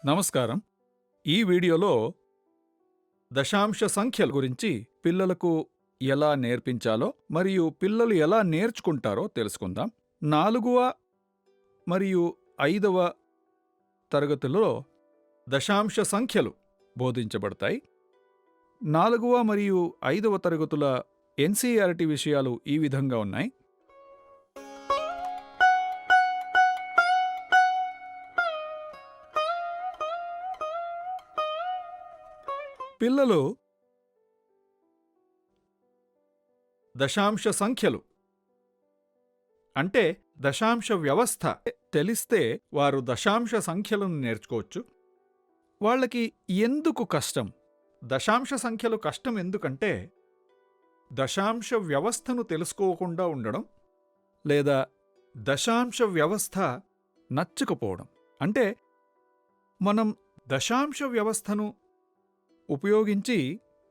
నమస్కారం. ఈ వీడియోలో దశాంశ సంఖ్యల గురించి పిల్లలకు ఎలా నేర్పించాలో మరియు పిల్లలు ఎలా నేర్చుకుంటారో తెలుసుకుందాం. 4వ మరియు 5వ తరగతులలో దశాంశ సంఖ్యలు బోధించబడతాయి. 4వ మరియు 5వ తరగతుల ఎన్సీఈఆర్టీ విషయాలు ఈ విధంగా ఉన్నాయి. పిల్లలు దశాంశ సంఖ్యలు అంటే దశాంశ వ్యవస్థ తెలిస్తే వారు దశాంశ సంఖ్యలను నేర్చుకోవచ్చు. వాళ్ళకి ఎందుకు కష్టం? దశాంశ సంఖ్యలు కష్టం ఎందుకంటే దశాంశ వ్యవస్థను తెలుసుకోకుండా ఉండడం లేదా దశాంశ వ్యవస్థ నచ్చకపోవడం. అంటే మనం దశాంశ వ్యవస్థను ఉపయోగించి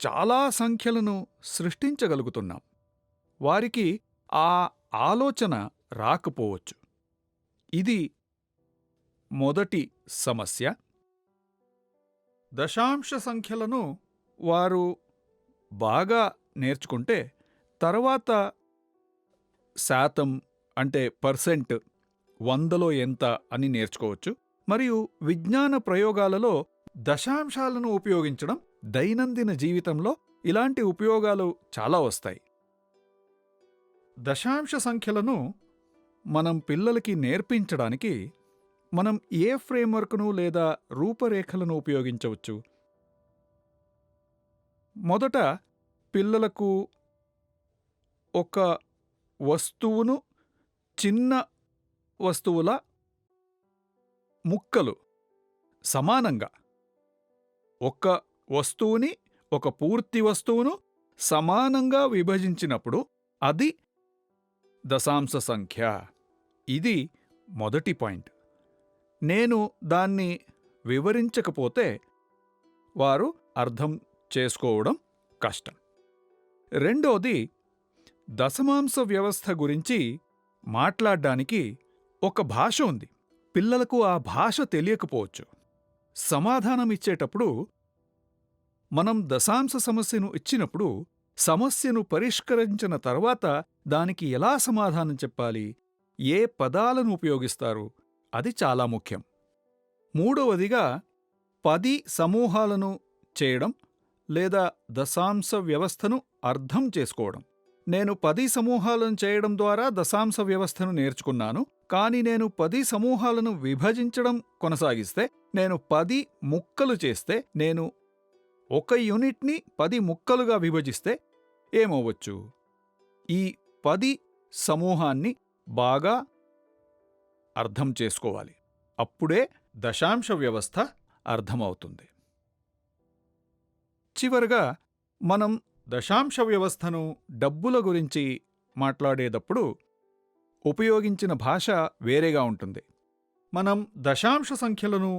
చాలా సంఖ్యలను సృష్టించగలుగుతున్నాం. వారికి ఆ ఆలోచన రాకపోవచ్చు. ఇది మొదటి సమస్య. దశాంశ సంఖ్యలను వారు బాగా నేర్చుకుంటే తర్వాత శాతం అంటే పర్సెంట్, 100లో ఎంత అని నేర్చుకోవచ్చు. మరియు విజ్ఞాన ప్రయోగాలలో దశాంశాలను ఉపయోగించడం దైనందిన జీవితంలో ఇలాంటి ఉపయోగాలు చాలా వస్తాయి. దశాంశ సంఖ్యలను మనం పిల్లలకి నేర్పించడానికి మనం ఏ ఫ్రేమ్వర్క్ను లేదా రూపరేఖలను ఉపయోగించవచ్చు? మొదట పిల్లలకు ఒక వస్తువును చిన్న వస్తువుల ముక్కలు సమానంగా ఒక వస్తువుని ఒక పూర్తి వస్తువును సమానంగా విభజించినప్పుడు అది దశాంశ సంఖ్య. ఇది మొదటి పాయింట్. నేను దాన్ని వివరించకపోతే వారు అర్థం చేసుకోవడం కష్టం. రెండోది, దశమాంశ వ్యవస్థ గురించి మాట్లాడడానికి ఒక భాష ఉంది. పిల్లలకు ఆ భాష తెలియకపోవచ్చు. సమాధానమిచ్చేటప్పుడు మనం దశాంశ సమస్యను ఇచ్చినప్పుడు సమస్యను పరిష్కరించిన తర్వాత దానికి ఎలా సమాధానం చెప్పాలి, ఏ పదాలను ఉపయోగిస్తారు, అది చాలా ముఖ్యం. మూడవదిగా 10 సమూహాలను చేయడం లేదా దశాంశ వ్యవస్థను అర్థం చేసుకోవడం. నేను 10 సమూహాలను చేయడం ద్వారా దశాంశ వ్యవస్థను నేర్చుకున్నాను. కానీ నేను 10 సమూహాలను విభజించడం కొనసాగిస్తే, నేను 10 ముక్కలు చేస్తే, నేను ఒక యూనిట్ని 10 ముక్కలుగా విభజిస్తే ఏమవ్వచ్చు? ఈ 10 సమూహాన్ని బాగా అర్థం చేసుకోవాలి. అప్పుడే దశాంశ వ్యవస్థ అర్థమవుతుంది. చివరగా మనం దశాంశ వ్యవస్థను డబ్బుల గురించి మాట్లాడేటప్పుడు ఉపయోగించిన భాష వేరేగా ఉంటుంది. మనం దశాంశ సంఖ్యలను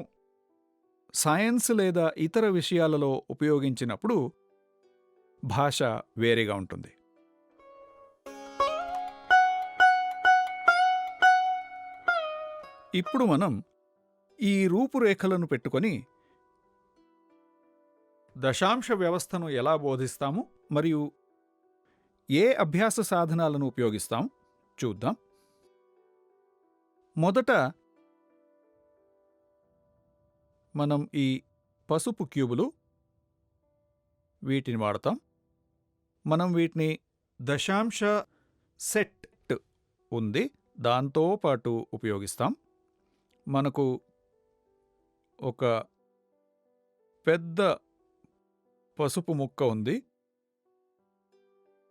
సైన్స్ లేదా ఇతర విషయాలలో ఉపయోగించినప్పుడు భాష వేరేగా ఉంటుంది. ఇప్పుడు మనం ఈ రూపురేఖలను పెట్టుకొని దశాంశ వ్యవస్థను ఎలా బోధిస్తాము మరియు ఏ అభ్యాస సాధనాలను ఉపయోగిస్తాం చూద్దాం. మొదట మనం ఈ పసుపు క్యూబులు వీటిని వాడతాం. మనం వీటిని దశాంశ సెట్ ఉంది దాంతో పాటు ఉపయోగిస్తాం. మనకు ఒక పెద్ద పసుపు ముక్క ఉంది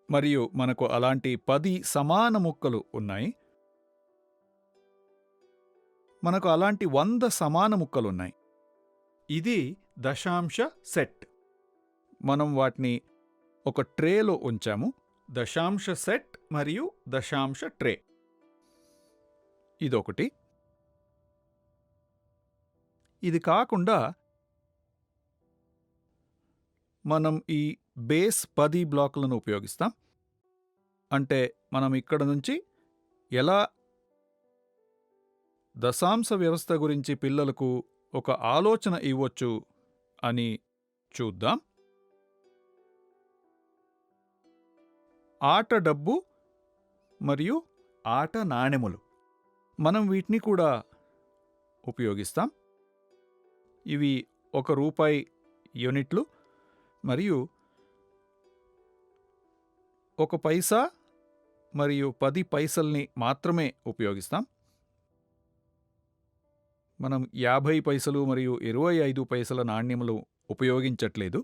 మరియు మనకు అలాంటి 10 సమాన ముక్కలు ఉన్నాయి. మనకు అలాంటి 100 సమాన ముక్కలున్నాయి. ఇది దశాంశ సెట్. మనం వాటిని ఒక ట్రేలో ఉంచాము. దశాంశ సెట్ మరియు దశాంశ ట్రే. ఇదొకటి. ఇది కాకుండా మనం ఈ బేస్ 10 బ్లాకులను ఉపయోగిస్తాం. అంటే మనం ఇక్కడ నుంచి ఎలా దశాంశ వ్యవస్థ గురించి పిల్లలకు ఒక ఆలోచన ఇవ్వచ్చు అని చూద్దాం. ఆట డబ్బు మరియు ఆట నాణెములు, మనం వీటిని కూడా ఉపయోగిస్తాం. ఇవి ₹1 యూనిట్లు మరియు 1 పైసా మరియు 10 పైసల్ని మాత్రమే ఉపయోగిస్తాం. మనం 50 పైసలు మరియు 25 పైసల నాణ్యములు ఉపయోగించట్లేదు.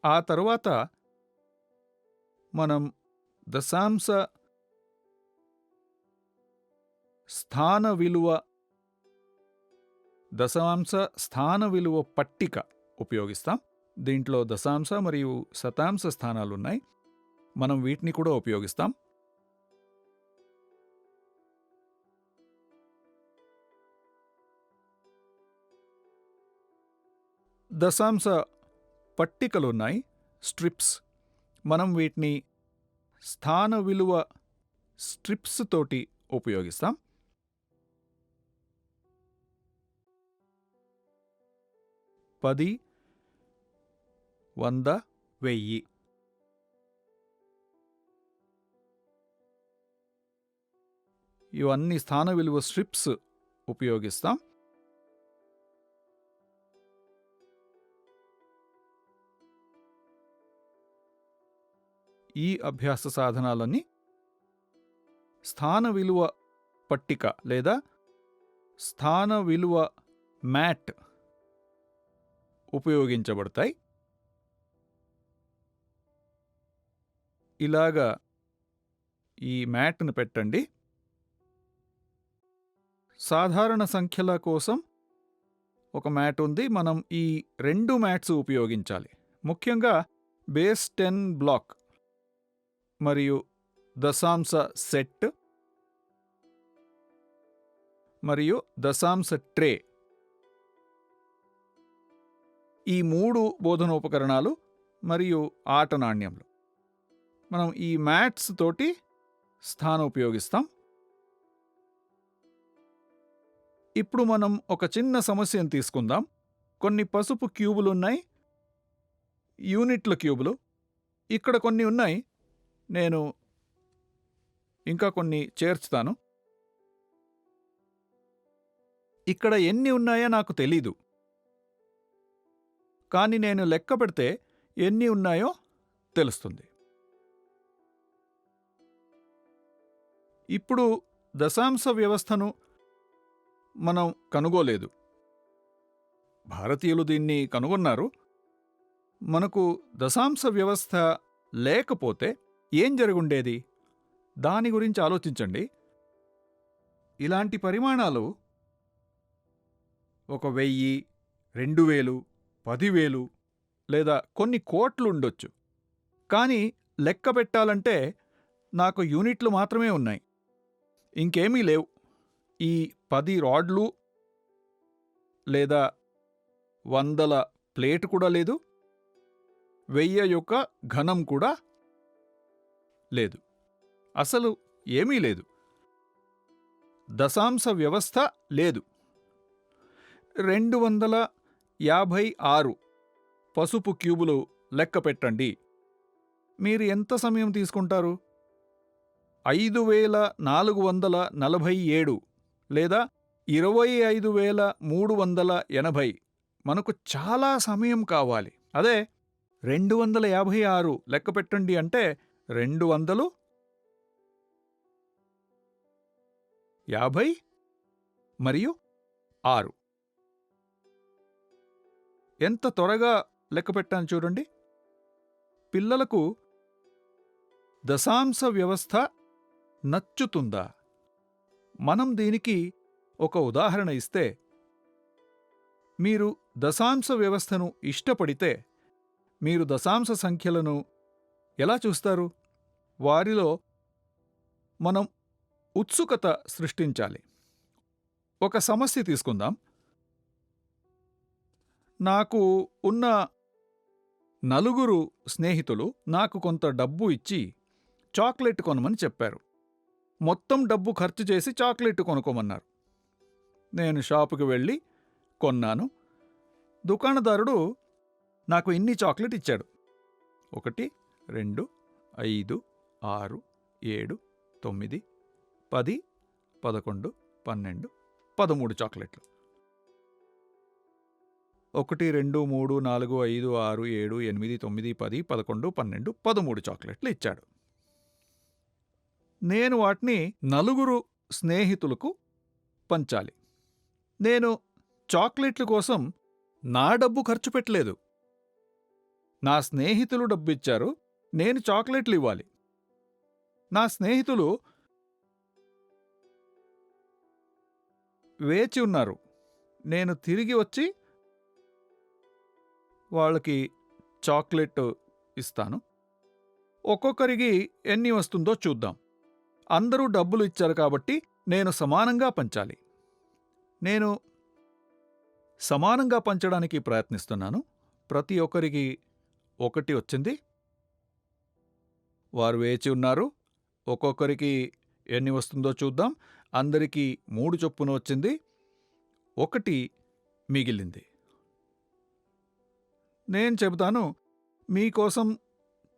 ఆ తరువాత మనం దశాంశ స్థాన విలువ పట్టిక ఉపయోగిస్తాం. దీంట్లో దశాంశ మరియు శతాంశ స్థానాలున్నాయి. మనం వీటిని కూడా ఉపయోగిస్తాం. దశాంశ పట్టికలున్నాయి, స్ట్రిప్స్. మనం వీటిని స్థాన విలువ స్ట్రిప్స్ తోటి ఉపయోగిస్తాం. పది, 100, 1000. ఇవన్నీ స్థాన విలువ స్ట్రిప్స్ ఉపయోగిస్తాం. ఈ అభ్యాస సాధనాలన్నీ స్థాన విలువ పట్టిక లేదా స్థాన విలువ మ్యాట్ ఉపయోగించబడతాయి. ఇలాగా ఈ మ్యాట్ను పెట్టండి. సాధారణ సంఖ్యల కోసం ఒక మ్యాట్ ఉంది. మనం ఈ 2 మ్యాట్స్ ఉపయోగించాలి. ముఖ్యంగా బేస్ 10 బ్లాక్ మరియు దశాంశ సెట్ మరియు దశాంశ ట్రే, ఈ 3 బోధనోపకరణాలు మరియు ఆట నాణ్యములు, మనం ఈ మ్యాట్స్ తోటి స్థానం ఉపయోగిస్తాం. ఇప్పుడు మనం ఒక చిన్న సమస్యను తీసుకుందాం. కొన్ని పసుపు క్యూబులున్నాయి, యూనిట్ల క్యూబులు. ఇక్కడ కొన్ని ఉన్నాయి, నేను ఇంకా కొన్ని చేర్చుతాను. ఇక్కడ ఎన్ని ఉన్నాయో నాకు తెలీదు, కానీ నేను లెక్క పెడితే ఎన్ని ఉన్నాయో తెలుస్తుంది. ఇప్పుడు దశాంశ వ్యవస్థను మనం కనుగోలేదు, భారతీయులు దీన్ని కనుగొన్నారు. మనకు దశాంశ వ్యవస్థ లేకపోతే ఏం జరుగుండేది? దాని గురించి ఆలోచించండి. ఇలాంటి పరిమాణాలు 1000, 2000, 10,000 లేదా కొన్ని కోట్లు ఉండొచ్చు. కానీ లెక్క పెట్టాలంటే నాకు యూనిట్లు మాత్రమే ఉన్నాయి, ఇంకేమీ లేవు. ఈ 10 రాడ్లు లేదా 100ల ప్లేట్ కూడా లేదు, 1000 యొక్క ఘనం కూడా లేదు, అసలు ఏమీ లేదు. దశాంశ వ్యవస్థ లేదు. 256 పసుపు క్యూబులు లెక్క పెట్టండి. మీరు ఎంత సమయం తీసుకుంటారు? 5447 లేదా 25,380. మనకు చాలా సమయం కావాలి. అదే 256 లెక్క పెట్టండి అంటే 200, 50 మరియు 6. ఎంత త్వరగా లెక్క పెట్టాను చూడండి. పిల్లలకు దశాంశ వ్యవస్థ నచ్చుతుందా? మనం దీనికి ఒక ఉదాహరణ ఇస్తే, మీరు దశాంశ వ్యవస్థను ఇష్టపడితే మీరు దశాంశ సంఖ్యలను ఎలా చూస్తారు? వారిలో మనం ఉత్సుకత సృష్టించాలి. ఒక సమస్య తీసుకుందాం. నాకు ఉన్న 4 స్నేహితులు నాకు కొంత డబ్బు ఇచ్చి చాక్లెట్ కొనమని చెప్పారు. మొత్తం డబ్బు ఖర్చు చేసి చాక్లెట్ కొనుక్కోమన్నారు. నేను షాపుకి వెళ్ళి కొన్నాను. దుకాణదారుడు నాకు ఇన్ని చాక్లెట్ ఇచ్చాడు. 1, 2, 5, 6, 7, 9, 10, 11, 12, 13 చాక్లెట్లు. 1, 2, 3, 4, 5, 6, 7, 8, 9, 10, 11, 12, 13 చాక్లెట్లు ఇచ్చాడు. నేను వాటిని 4 స్నేహితులకు పంచాలి. నేను చాక్లెట్ల కోసం నా డబ్బు ఖర్చు పెట్టలేదు. నా స్నేహితులు డబ్బిచ్చారు, నేను చాక్లెట్లు ఇవ్వాలి. నా స్నేహితులు వేచి ఉన్నారు. నేను తిరిగి వచ్చి వాళ్ళకి చాక్లెట్ ఇస్తాను. ఒక్కొక్కరికి ఎన్ని వస్తుందో చూద్దాం. అందరూ డబ్బులు ఇచ్చారు కాబట్టి నేను సమానంగా పంచాలి. నేను సమానంగా పంచడానికి ప్రయత్నిస్తున్నాను. ప్రతి ఒక్కరికి 1 వచ్చింది. వారు వేచి ఉన్నారు. ఒక్కొక్కరికి ఎన్ని వస్తుందో చూద్దాం. అందరికీ 3 చొప్పున వచ్చింది. 1 మిగిలింది. నేను చెబుతాను, మీకోసం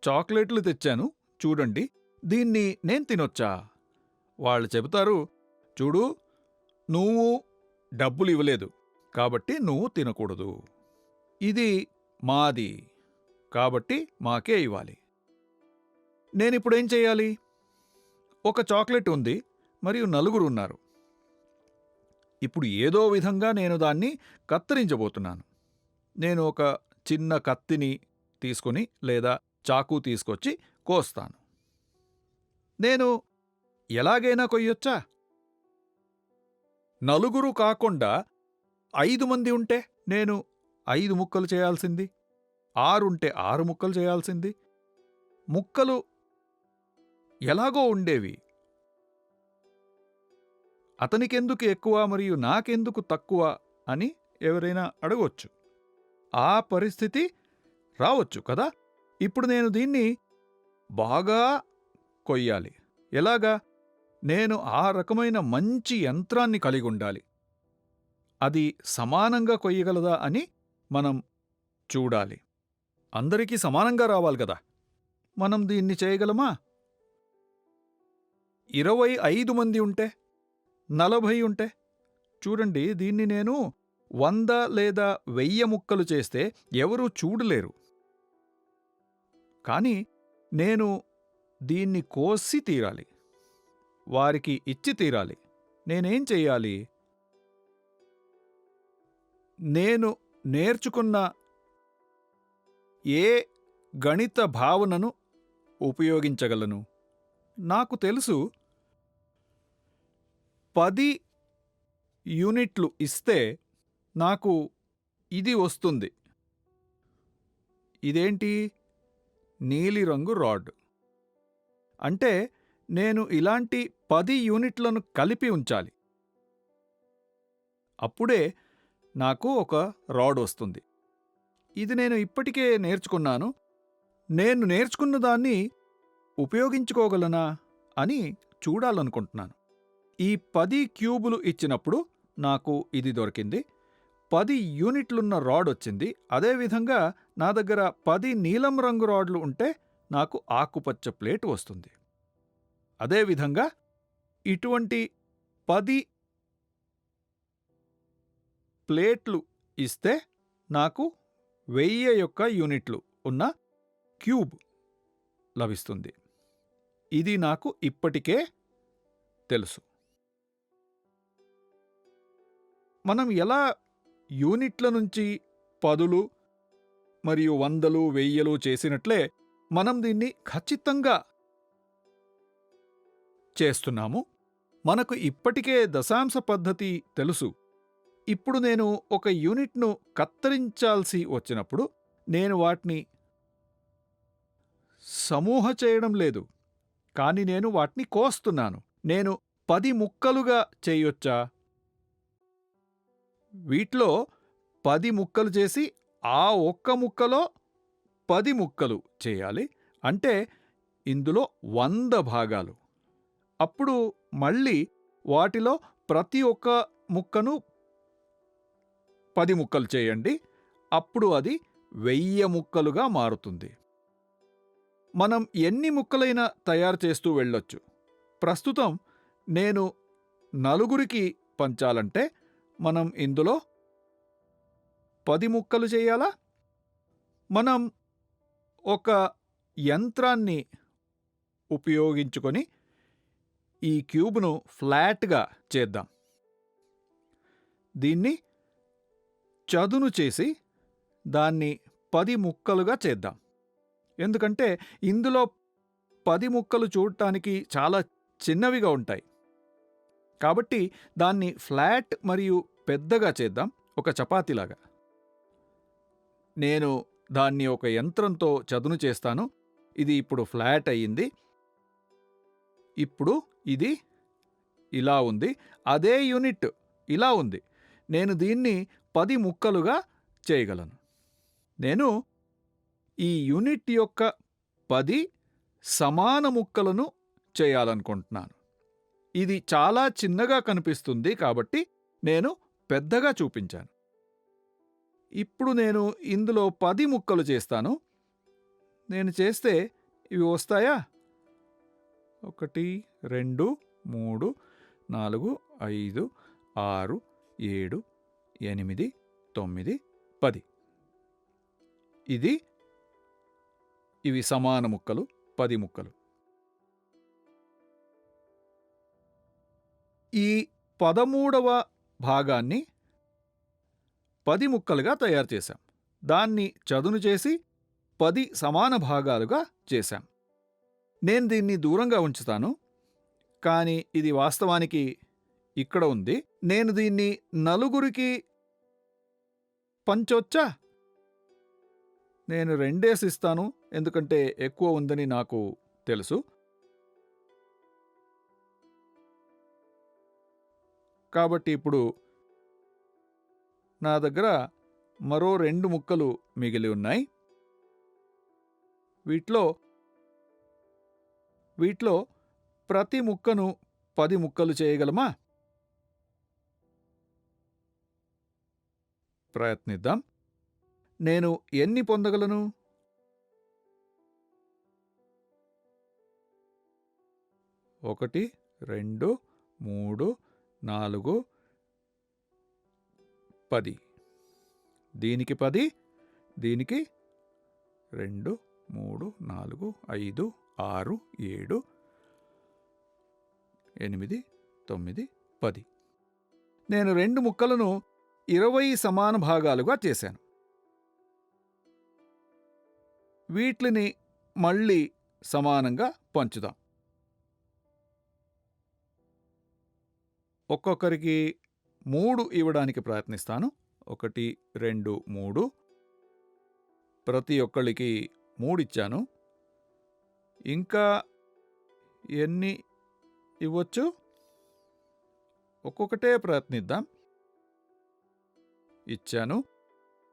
చాక్లెట్లు తెచ్చాను, చూడండి, దీన్ని నేను తినొచ్చా? వాళ్ళు చెబుతారు, చూడు, నువ్వు డబ్బులు ఇవ్వలేదు కాబట్టి నువ్వు తినకూడదు. ఇది మాది కాబట్టి మాకే ఇవ్వాలి. నేనిప్పుడేం చెయ్యాలి? ఒక చాక్లెట్ ఉంది, మరియు 4 ఉన్నారు. ఇప్పుడు ఏదో విధంగా నేను దాన్ని కత్తిరించబోతున్నాను. నేను ఒక చిన్న కత్తిని తీసుకుని లేదా చాకు తీసుకొచ్చి కోస్తాను. నేను ఎలాగైనా కొయ్యొచ్చా? 4 కాకుండా 5 మంది ఉంటే నేను 5 ముక్కలు చేయాల్సింది. 6 ఉంటే 6 ముక్కలు చేయాల్సింది. ముక్కలు ఎలాగో ఉండేవి. అతనికెందుకు ఎక్కువ మరియు నాకెందుకు తక్కువ అని ఎవరైనా అడగొచ్చు. ఆ పరిస్థితి రావచ్చు కదా. ఇప్పుడు నేను దీన్ని బాగా కొయ్యాలి. ఎలాగా? నేను ఆ రకమైన మంచి యంత్రాన్ని కలిగి ఉండాలి. అది సమానంగా కొయ్యగలదా అని మనం చూడాలి. అందరికీ సమానంగా రావాలి కదా. మనం దీన్ని చేయగలమా? 25 మంది ఉంటే, 40 ఉంటే, చూడండి, దీన్ని నేను 100 లేదా 1000 ముక్కలు చేస్తే ఎవరూ చూడలేరు. కానీ నేను దీన్ని కోసి తీరాలి, వారికి ఇచ్చి తీరాలి. నేనేం చెయ్యాలి? నేను నేర్చుకున్న ఏ గణిత భావనను ఉపయోగించగలను? నాకు తెలుసు, 10 యూనిట్లు ఇస్తే నాకు ఇది వస్తుంది. ఇదేంటి? నీలిరంగు రాడ్. అంటే నేను ఇలాంటి 10 యూనిట్లను కలిపి ఉంచాలి. అప్పుడే నాకు ఒక రాడ్ వస్తుంది. ఇది నేను ఇప్పటికే నేర్చుకున్నాను. నేను నేర్చుకున్న దాన్ని ఉపయోగించుకోగలనా అని చూడాలనుకుంటున్నాను. ఈ 10 క్యూబులు ఇచ్చినప్పుడు నాకు ఇది దొరికింది. 10 యూనిట్లున్న రాడ్ వచ్చింది. అదేవిధంగా నా దగ్గర 10 నీలం రంగు రాడ్లు ఉంటే నాకు ఆకుపచ్చ ప్లేట్ వస్తుంది. అదేవిధంగా ఇటువంటి 10 ప్లేట్లు ఇస్తే నాకు 1000 యూనిట్లు ఉన్న క్యూబ్ లభిస్తుంది. ఇది నాకు ఇప్పటికే తెలుసు. మనం ఎలా యూనిట్ల నుంచి 10లు మరియు 100లు 1000లు చేసినట్లే మనం దీన్ని ఖచ్చితంగా చేస్తున్నాము. మనకు ఇప్పటికే దశాంశ పద్ధతి తెలుసు. ఇప్పుడు నేను ఒక యూనిట్ను కత్తిరించాల్సి వచ్చినప్పుడు నేను వాటిని సమూహ చేయడం లేదు, కానీ నేను వాటిని కోస్తున్నాను. నేను 10 ముక్కలుగా చేయొచ్చా? వీటిలో 10 ముక్కలు చేసి ఆ ఒక్క ముక్కలో 10 ముక్కలు చేయాలి. అంటే ఇందులో 100 భాగాలు. అప్పుడు మళ్ళీ వాటిలో ప్రతి ఒక్క ముక్కను 10 ముక్కలు చేయండి. అప్పుడు అది 1000 ముక్కలుగా మారుతుంది. మనం ఎన్ని ముక్కలైనా తయారు చేస్తూ వెళ్ళొచ్చు. ప్రస్తుతం నేను 4కి పంచాలంటే మనం ఇందులో 10 ముక్కలు చేయాలా? మనం ఒక యంత్రాన్ని ఉపయోగించుకొని ఈ క్యూబ్ను ఫ్లాట్గా చేద్దాం. దీన్ని చదును చేసి దాన్ని 10 ముక్కలుగా చేద్దాం. ఎందుకంటే ఇందులో 10 ముక్కలు చూడటానికి చాలా చిన్నవిగా ఉంటాయి. కాబట్టి దాన్ని ఫ్లాట్ మరియు పెద్దగా చేద్దాం, ఒక చపాతీలాగా. నేను దాన్ని ఒక యంత్రంతో చదును చేస్తాను. ఇది ఇప్పుడు ఫ్లాట్ అయ్యింది. ఇప్పుడు ఇది ఇలా ఉంది. అదే యూనిట్ ఇలా ఉంది. నేను దీన్ని 10 ముక్కలుగా చేయగలను. నేను ఈ యూనిట్ యొక్క 10 సమాన ముక్కలను చేయాలనుకుంటున్నాను. ఇది చాలా చిన్నగా కనిపిస్తుంది కాబట్టి నేను పెద్దగా చూపించాను. ఇప్పుడు నేను ఇందులో 10 ముక్కలు చేస్తాను. నేను చేస్తే ఇవి వస్తాయా? 1 2 3 4 5 6 7 8 9 10. ఇవి సమాన ముక్కలు, 10 ముక్కలు. ఈ 13వ భాగాన్ని 10 ముక్కలుగా తయారు చేశాం. దాన్ని చదును చేసి 10 సమాన భాగాలుగా చేశాం. నేను దీన్ని దూరంగా ఉంచుతాను, కానీ ఇది వాస్తవానికి ఇక్కడ ఉంది. నేను దీన్ని 4కి పంచొచ్చా? నేను 2 ఇస్తాను, ఎందుకంటే ఎక్కువ ఉందని నాకు తెలుసు. కాబట్టి ఇప్పుడు నా దగ్గర మరో 2 ముక్కలు మిగిలి ఉన్నాయి. వీటిలో ప్రతి ముక్కను 10 ముక్కలు చేయగలమా? ప్రయత్నిద్దాం. నేను ఎన్ని పొందగలను? 1 2 3 4 10. దీనికి 10, దీనికి 2 3 4 5 6 7 8 9 10. నేను 2 ముక్కలను 20 సమాన భాగాలుగా చేశాను. వీటిని మళ్ళీ సమానంగా పంచుదాం. ఒక్కొక్కరికి 3 ఇవ్వడానికి ప్రయత్నిస్తాను. 1 2 3. ప్రతి ఒక్కళ్ళకి 3 ఇచ్చాను. ఇంకా ఎన్ని ఇవ్వచ్చు? ఒక్కొక్కటే ప్రయత్నిద్దాం. ఇచ్చాను.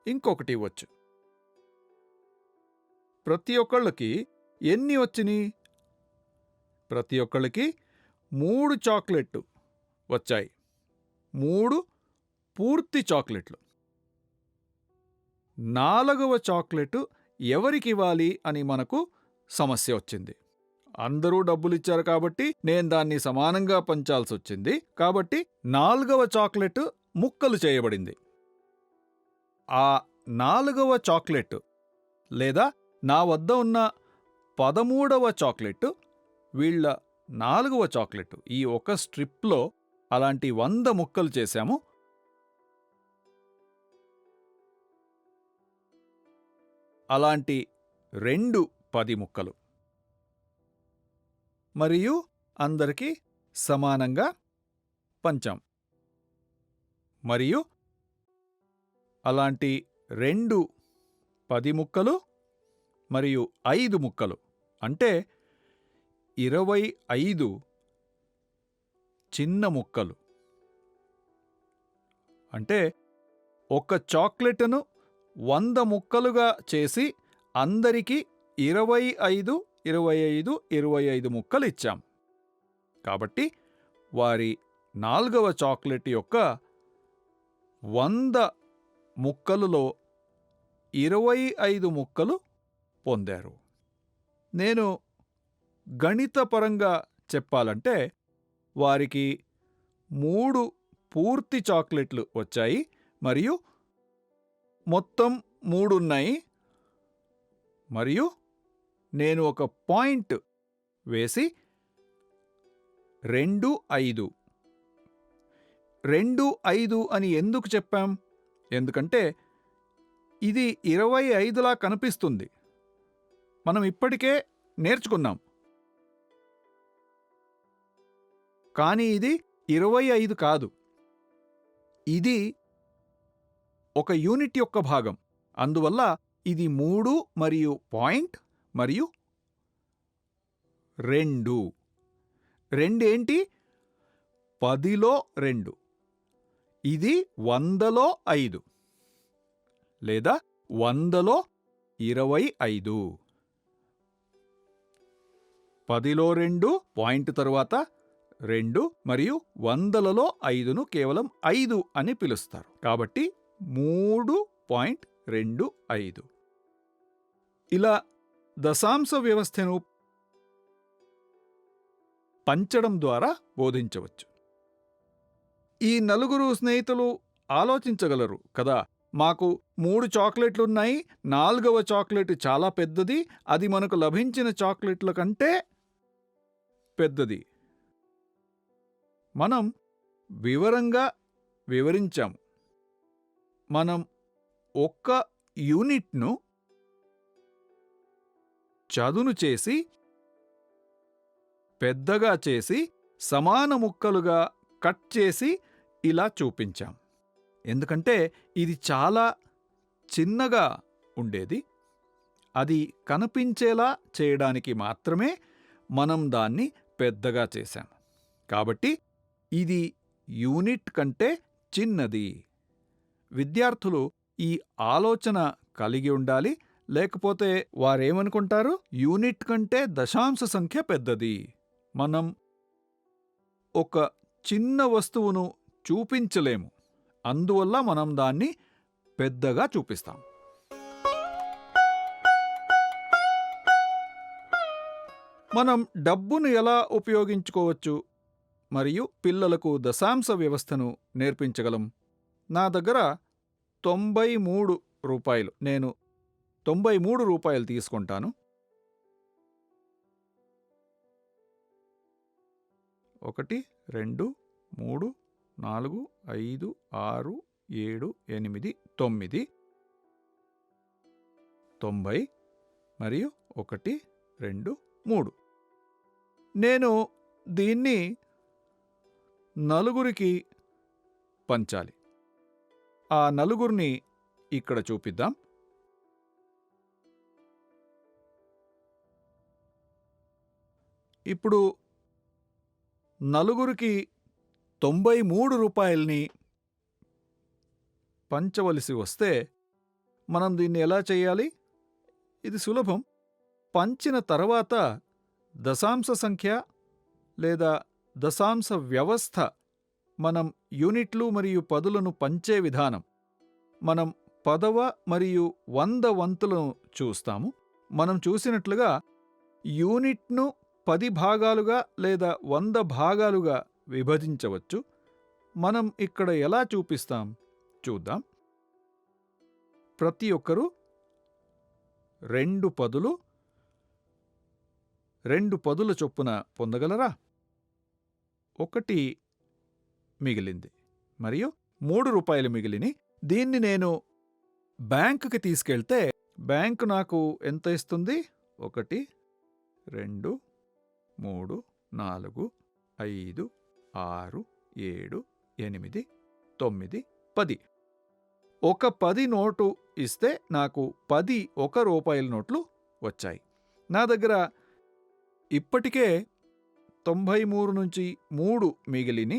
ఇంకొకటి ఇవ్వచ్చు. ప్రతి ఒక్కళ్ళకి ఎన్ని వచ్చినాయి? ప్రతి ఒక్కళ్ళకి 3 చాక్లెట్లు వచ్చాయి. 3 పూర్తి చాక్లెట్లు. 4వ చాక్లెట్ ఎవరికి ఇవ్వాలి అని మనకు సమస్య వచ్చింది. అందరూ డబ్బులిచ్చారు కాబట్టి నేను దాన్ని సమానంగా పంచాల్సి వచ్చింది. కాబట్టి 4వ చాక్లెట్ ముక్కలు చేయబడింది. ఆ 4వ చాక్లెట్ లేదా నా వద్ద ఉన్న 13వ చాక్లెట్, వీళ్ళ 4వ చాక్లెట్, ఈ ఒక స్ట్రిప్లో అలాంటి 100 ముక్కలు చేశాము. అలాంటి 2 10 ముక్కలు మరియు అందరికీ సమానంగా పంచాం. మరియు అలాంటి 2 10 ముక్కలు మరియు 5 ముక్కలు అంటే 25 చిన్న ముక్కలు. అంటే ఒక చాక్లెట్ను 100 ముక్కలుగా చేసి అందరికీ 25 25 25 ముక్కలు ఇచ్చాం. కాబట్టి వారి 4వ చాక్లెట్ యొక్క 100 ముక్కలలో 25 ముక్కలు పొందారు. నేను గణితపరంగా చెప్పాలంటే వారికి 3 పూర్తి చాక్లెట్లు వచ్చాయి మరియు మొత్తం 3 ఉన్నాయి. మరియు నేను ఒక పాయింట్ వేసి 2, 5 2, 5 అని ఎందుకు చెప్పాం? ఎందుకంటే ఇది 25లా కనిపిస్తుంది. మనం ఇప్పటికే నేర్చుకున్నాం. కానీ ఇది 25 కాదు. ఇది ఒక యూనిట్ యొక్క భాగం. అందువల్ల ఇది 3 మరియు పాయింట్ మరియు 2. 2 ఏంటి? 10లో 2. ఇది 100లో 5 లేదా 100లో 25. 10లో 2 పాయింట్ తరువాత 2 మరియు 100లలో 5ను కేవలం 5 అని పిలుస్తారు. కాబట్టి 3.25 ఇలా దశాంశ వ్యవస్థను పంచడం ద్వారా బోధించవచ్చు. ఈ 4 స్నేహితులు ఆలోచించగలరు కదా, మాకు 3 చాక్లెట్లున్నాయి, 4వ చాక్లెట్ చాలా పెద్దది, అది మనకు లభించిన చాక్లెట్ల కంటే పెద్దది. మనం వివరంగా వివరించాము. మనం ఒక్క యూనిట్ను చదును చేసి పెద్దగా చేసి సమాన ముక్కలుగా కట్ చేసి ఇలా చూపించాం. ఎందుకంటే ఇది చాలా చిన్నగా ఉండేది. అది కనిపించేలా చేయడానికి మాత్రమే మనం దాన్ని పెద్దగా చేశాం. కాబట్టి ఇది యూనిట్ కంటే చిన్నది. విద్యార్థులు ఈ ఆలోచన కలిగి ఉండాలి. లేకపోతే వారేమనుకుంటారు? యూనిట్ కంటే దశాంశ సంఖ్య పెద్దది. మనం ఒక చిన్న వస్తువును చూపించలేము. అందువల్ల మనం దాన్ని పెద్దగా చూపిస్తాం. మనం డబ్బును ఎలా ఉపయోగించుకోవచ్చు మరియు పిల్లలకు దశాంశ వ్యవస్థను నేర్పించగలం? నా దగ్గర 93 రూపాయలు. నేను 93 రూపాయలు తీసుకుంటాను. 1, 2, 3, 4, 5, 6, 7, 8, 9 90 మరియు 1, 2, 3. నేను దీన్ని 4కి పంచాలి. ఆ 4ని ఇక్కడ చూపిద్దాం. ఇప్పుడు 4కి 93 రూపాయల్ని పంచవలసి వస్తే మనం దీన్ని ఎలా చేయాలి? ఇది సులభం. పంచిన తర్వాత దశాంశ సంఖ్య లేదా దశాంశ వ్యవస్థ, మనం యూనిట్లు మరియు పదులను పంచే విధానం, మనం 10వ మరియు 100 వంతులను చూస్తాము. మనం చూసినట్లుగా యూనిట్ను 10 భాగాలుగా లేదా 100 భాగాలుగా విభజించవచ్చు. మనం ఇక్కడ ఎలా చూపిస్తాం చూద్దాం. ప్రతి ఒక్కరూ 2 పదులు 2 పదుల చొప్పున పొందగలరా? 1 మిగిలింది మరియు 3 రూపాయలు మిగిలిని. దీన్ని నేను బ్యాంకుకి తీసుకెళ్తే బ్యాంకు నాకు ఎంత ఇస్తుంది? 1, 2, 3, 4, 5, 6, 7, 8, 9, 10. ఒక 10 నోటు ఇస్తే నాకు 10 1 రూపాయల నోట్లు వచ్చాయి. నా దగ్గర ఇప్పటికే 93 నుంచి 3 మిగిలిని.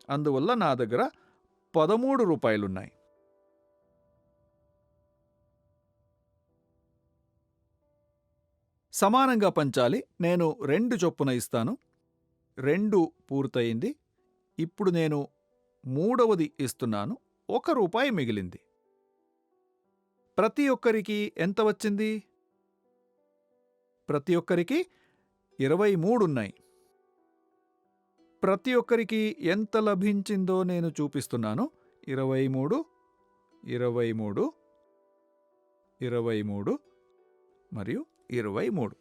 అందువల్ల నా దగ్గర 13 రూపాయలున్నాయి. సమానంగా పంచాలి. నేను 2 చొప్పున ఇస్తాను. 2 పూర్తయింది. ఇప్పుడు నేను 3వది ఇస్తున్నాను. రూపాయి మిగిలింది. ప్రతి ఒక్కరికి ఎంత వచ్చింది? ప్రతి ఒక్కరికి 23 ఉన్నాయి. ప్రతి ఒక్కరికి ఎంత లభించిందో నేను చూపిస్తున్నాను. 23, 23, 23 మరియు 23.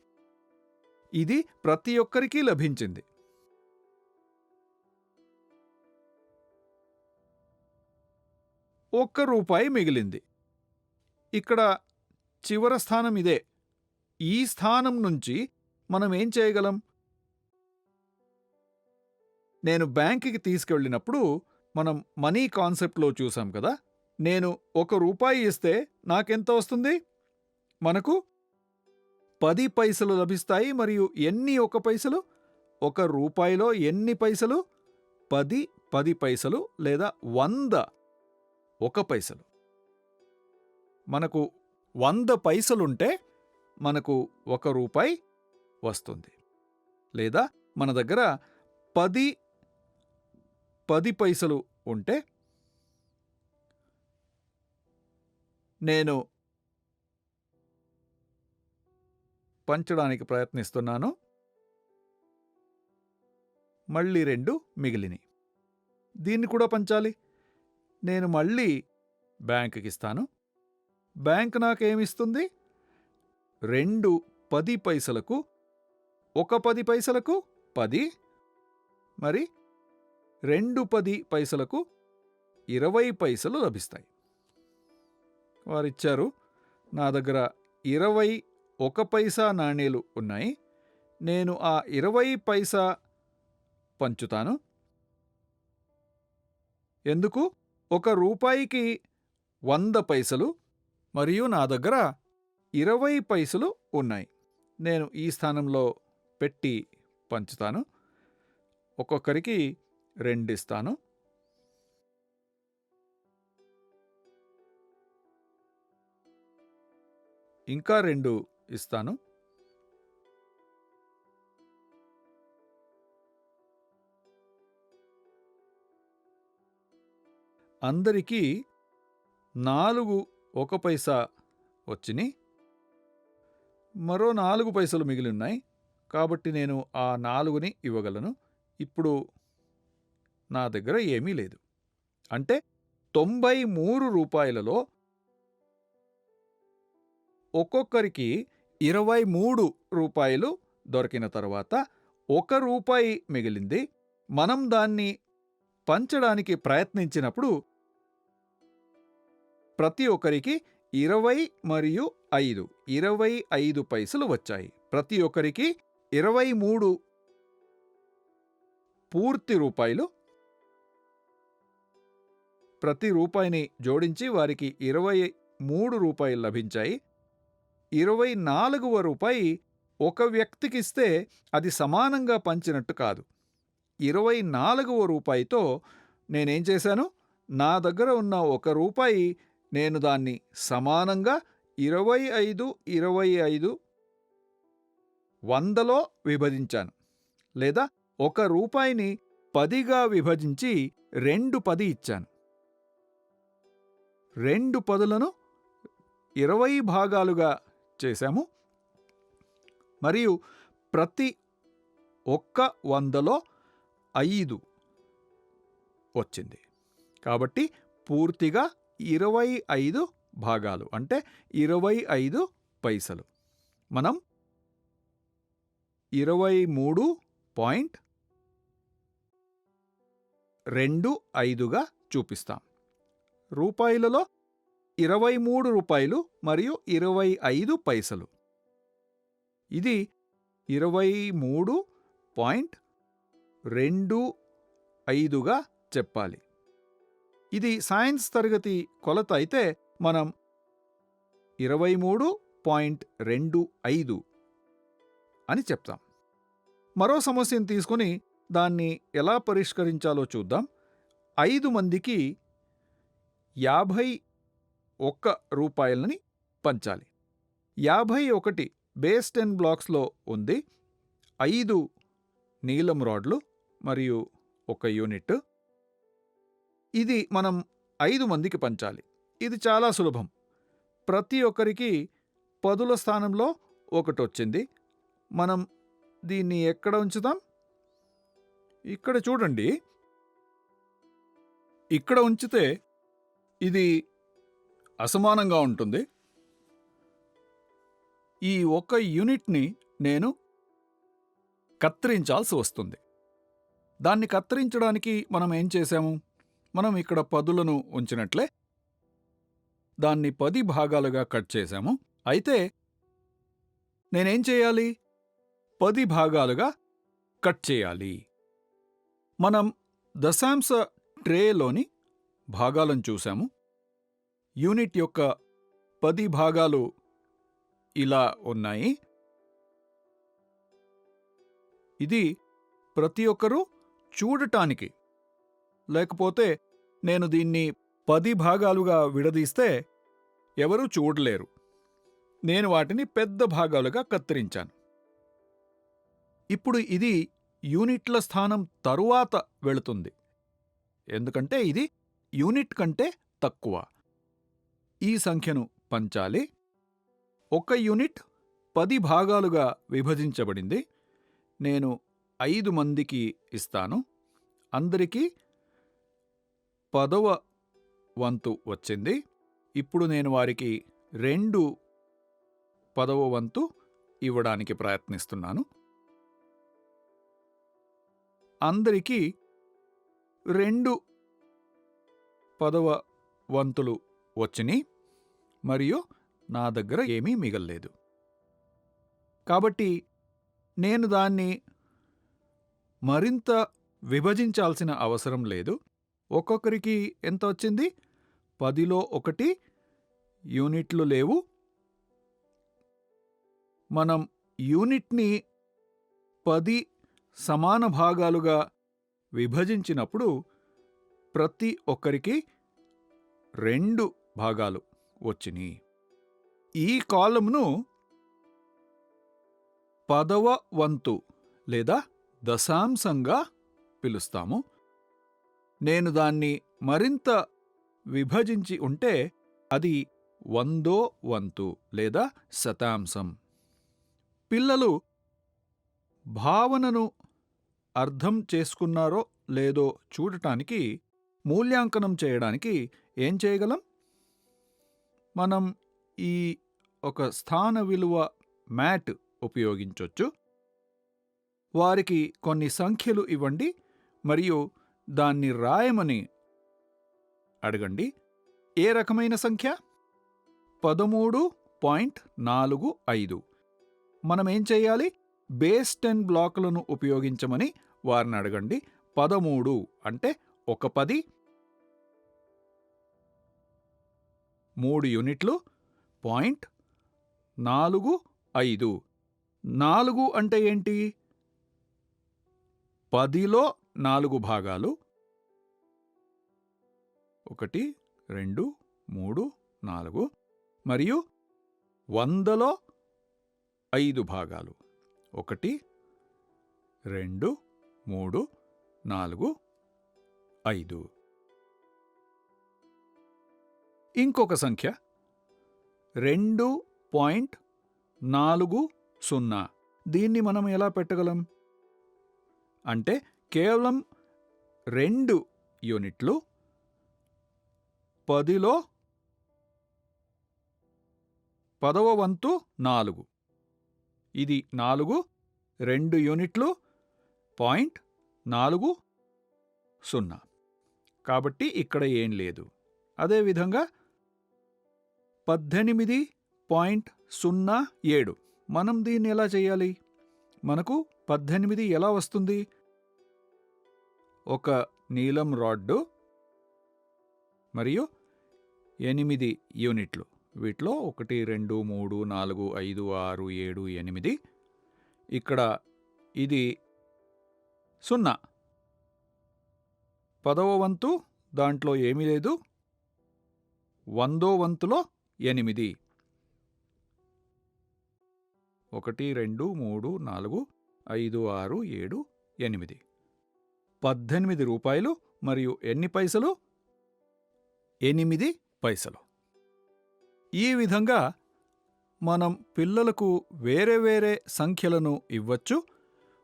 ఇది ప్రతి ఒక్కరికి లభించింది. రూపాయి మిగిలింది. ఇక్కడ చివరి స్థానం ఇదే. ఈ స్థానం నుంచి మనం ఏం చేయగలం? నేను బ్యాంకుకి తీసుకెళ్ళినప్పుడు మనం మనీ కాన్సెప్ట్లో చూసాం కదా. నేను రూపాయి ఇస్తే నాకెంత వస్తుంది? మనకు 10 పైసలు లభిస్తాయి. మరియు ఎన్ని 1 పైసలు? రూపాయిలో ఎన్ని పైసలు? 10 పైసలు లేదా 100 1 పైసలు. మనకు 100 పైసలుంటే మనకు 1 రూపాయి వస్తుంది. లేదా మన దగ్గర 10 పైసలు ఉంటే నేను పంచడానికి ప్రయత్నిస్తున్నాను. మళ్ళీ 2 మిగిలినవి. దీన్ని కూడా పంచాలి. నేను మళ్ళీ బ్యాంకుకి ఇస్తాను. బ్యాంక్ నాకేమిస్తుంది? 2 10 పైసలకు 1 10 పైసలకు 10, మరి 2 10 పైసలకు 20 పైసలు లభిస్తాయి. వారిచ్చారు. నా దగ్గర 21 పైసా నాణేలు ఉన్నాయి. నేను ఆ 20 పైసా పంచుతాను. ఎందుకు? 1 రూపాయికి 100 పైసలు మరియు నా దగ్గర 20 పైసలు ఉన్నాయి. నేను ఈ స్థానంలో పెట్టి పంచుతాను. ఒక్కొక్కరికి 2 ఇస్తాను. ఇంకా 2 ఇస్తాను. అందరికీ 4 1 పైసా వచ్చినాయి. మరో 4 పైసలు మిగిలి ఉన్నాయి. కాబట్టి నేను ఆ 4ని ఇవ్వగలను. ఇప్పుడు నా దగ్గర ఏమీ లేదు. అంటే 93 రూపాయలలో ఒక్కొక్కరికి 23 రూపాయలు దొరికిన తర్వాత 1 రూపాయి మిగిలింది. మనం దాన్ని పంచడానికి ప్రయత్నించినప్పుడు ప్రతి ఒక్కరికి 20 మరియు 5 25 పైసలు వచ్చాయి. ప్రతి ఒక్కరికి 23 పూర్తి రూపాయలు. ప్రతి రూపాయిని జోడించి వారికి 23 రూపాయలు లభించాయి. 24వ రూపాయి ఒక వ్యక్తికిస్తే అది సమానంగా పంచినట్టు కాదు. 24వ రూపాయితో నేనేం చేశాను? నా దగ్గర ఉన్న 1 రూపాయి నేను దాన్ని సమానంగా 25 25 100లో విభజించాను. లేదా 1 రూపాయిని 10గా విభజించి 2 10 ఇచ్చాను. 2 10లను 20 భాగాలుగా చేశాము. మరియు ప్రతి 100లో 5 వచ్చింది. కాబట్టి పూర్తిగా 25 భాగాలు అంటే 25 పైసలు. మనం 23.25గా చూపిస్తాం. రూపాయలలో 23 రూపాయలు మరియు 25 పైసలు. ఇది 23.25గా చెప్పాలి. ఇది సైన్స్ తరగతి కొలత అయితే మనం 23.25 అని చెప్తాం. మరో సమస్యను తీసుకుని దాన్ని ఎలా పరిష్కరించాలో చూద్దాం. 5 మందికి 51 రూపాయలని పంచాలి. 51 బేస్ 10 బ్లాక్స్లో ఉంది. 5 నీలం రాడ్లు మరియు 1 యూనిట్. ఇది మనం 5 మందికి పంచాలి. ఇది చాలా సులభం. ప్రతి ఒక్కరికి పదుల స్థానంలో ఒకటొచ్చింది. మనం దీన్ని ఎక్కడ ఉంచుదాం? ఇక్కడ చూడండి. ఇక్కడ ఉంచితే ఇది అసమానంగా ఉంటుంది. ఈ ఒక్క యూనిట్ని నేను కత్తిరించాల్సి వస్తుంది. దాన్ని కత్తిరించడానికి మనం ఏం చేశాము? మనం ఇక్కడ పదులను ఉంచినట్లే దాన్ని 10 భాగాలుగా కట్ చేశాము. అయితే నేనేం చేయాలి? 10 భాగాలుగా కట్ చేయాలి. మనం దశాంశ ట్రేలోని భాగాలను చూశాము. యూనిట్ యొక్క 10 భాగాలు ఇలా ఉన్నాయి. ఇది ప్రతి ఒక్కరూ చూడటానికి, లేకపోతే నేను దీన్ని 10 భాగాలుగా విడదీస్తే ఎవరూ చూడలేరు. నేను వాటిని పెద్ద భాగాలుగా కత్తిరించాను. ఇప్పుడు ఇది యూనిట్ల స్థానం తరువాత వెళుతుంది, ఎందుకంటే ఇది యూనిట్ కంటే తక్కువ. ఈ సంఖ్యను పంచాలి. ఒక యూనిట్ 10 భాగాలుగా విభజించబడింది. నేను 5 మందికి ఇస్తాను. అందరికీ 10వ వంతు వచ్చింది. ఇప్పుడు నేను వారికి 2 10వ వంతు ఇవ్వడానికి ప్రయత్నిస్తున్నాను. అందరికీ 2 10వ వంతులు వచ్చినాయి మరియు నా దగ్గర ఏమీ మిగల్లేదు. కాబట్టి నేను దాన్ని మరింత విభజించాల్సిన అవసరం లేదు. ఒక్కొక్కరికి ఎంత వచ్చింది? 10లో 1 యూనిట్లు లేవు. మనం యూనిట్ని 10 సమాన భాగాలుగా విభజించినప్పుడు ప్రతి ఒక్కరికి 2 భాగాలు వచ్చినాయి. ఈ కాలమ్ను 10వ వంతు లేదా దశాంశంగా పిలుస్తాము. నేను దాన్ని మరింత విభజించి ఉంటే అది 100వ వంతు లేదా శతాంశం. పిల్లలు భావనను అర్థం చేసుకున్నారో లేదో చూడటానికి, మూల్యాంకనం చేయడానికి ఏం చేయగలం? మనం ఈ ఒక స్థాన విలువ మ్యాట్ ఉపయోగించొచ్చు. వారికి కొన్ని సంఖ్యలు ఇవ్వండి మరియు దాన్ని రాయమని అడగండి. ఏ రకమైన సంఖ్య? 13.45. మనమేం చేయాలి? బేస్ 10 బ్లాకులను ఉపయోగించమని వారిని అడగండి. 13 అంటే ఒక 10, 3 యూనిట్లు, 0.45. 4 అంటే ఏంటి? 10లో 4 భాగాలు. 1, 2, 3, 4 మరియు 100లో 5 భాగాలు. 1, 2, 3, 4, 5. ఇంకొక సంఖ్య 2.40. దీన్ని మనం ఎలా పెట్టగలం? అంటే కేవలం 2 యూనిట్లు, 10లో 10వ వంతు 4. ఇది 4, 2 యూనిట్లు, 0.40. కాబట్టి ఇక్కడ ఏం లేదు. అదేవిధంగా 18.07. మనం దీన్ని ఎలా చేయాలి? మనకు 18 ఎలా వస్తుంది? ఒక నీలం రాడ్డు మరియు 8 యూనిట్లు. వీటిలో 1, 2, 3, 4, 5, 6, 7, 8. ఇక్కడ ఇది 0. 10వ వంతు దాంట్లో ఏమీ లేదు. 100వ వంతులో 8. 1, 2, 3, 4, 5, 6, 7, 8. 18 రూపాయలు మరియు ఎన్ని పైసలు? 8 పైసలు. ఈ విధంగా మనం పిల్లలకు వేరే వేరే సంఖ్యలను ఇవ్వచ్చు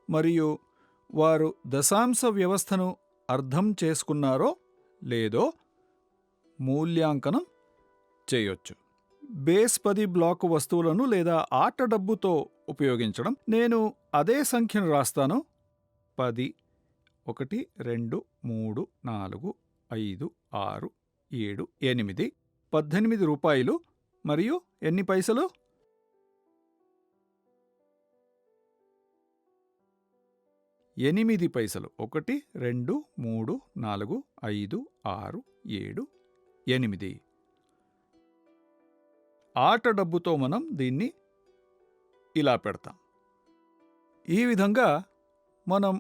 మరియు వారు దశాంశ వ్యవస్థను అర్థం చేసుకున్నారో లేదో మూల్యాంకనం చేయొచ్చు. బేస్ 10 బ్లాకు వస్తువులను లేదా ఆట డబ్బుతో ఉపయోగించడం. నేను అదే సంఖ్యను రాస్తాను. 10, 1, 2, 3, 4, 5, 6, 7, 8, 18 రూపాయలు మరియు ఎన్ని పైసలు? 8 పైసలు. 1, 2, 3, 4, 5, 6, 7, 8. ఆట డబ్బుతో మనం దీన్ని ఇలా పెడతాం. ఈ విధంగా మనం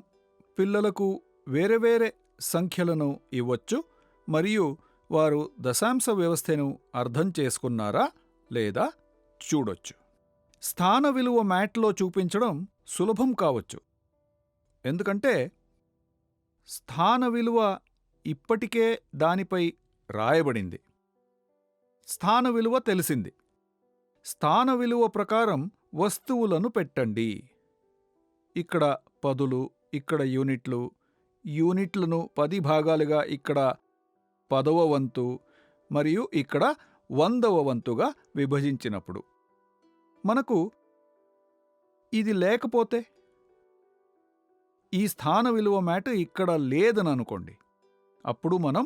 పిల్లలకు వేరే వేరే సంఖ్యలను ఇవ్వచ్చు మరియు వారు దశాంశ వ్యవస్థను అర్థం చేసుకున్నారా లేదా చూడొచ్చు. స్థాన విలువ మ్యాట్లో చూపించడం సులభం కావచ్చు, ఎందుకంటే స్థాన విలువ ఇప్పటికే దానిపై రాయబడింది. స్థాన విలువ తెలిసింది. స్థాన విలువ ప్రకారం వస్తువులను పెట్టండి. ఇక్కడ పదులు, ఇక్కడ యూనిట్లు, యూనిట్లను 10 భాగాలుగా ఇక్కడ 10వ వంతు మరియు ఇక్కడ 100వ వంతుగా విభజించినప్పుడు మనకు ఇది లేకపోతే, ఈ స్థాన విలువ మ్యాట్ ఇక్కడ లేదని అనుకోండి, అప్పుడు మనం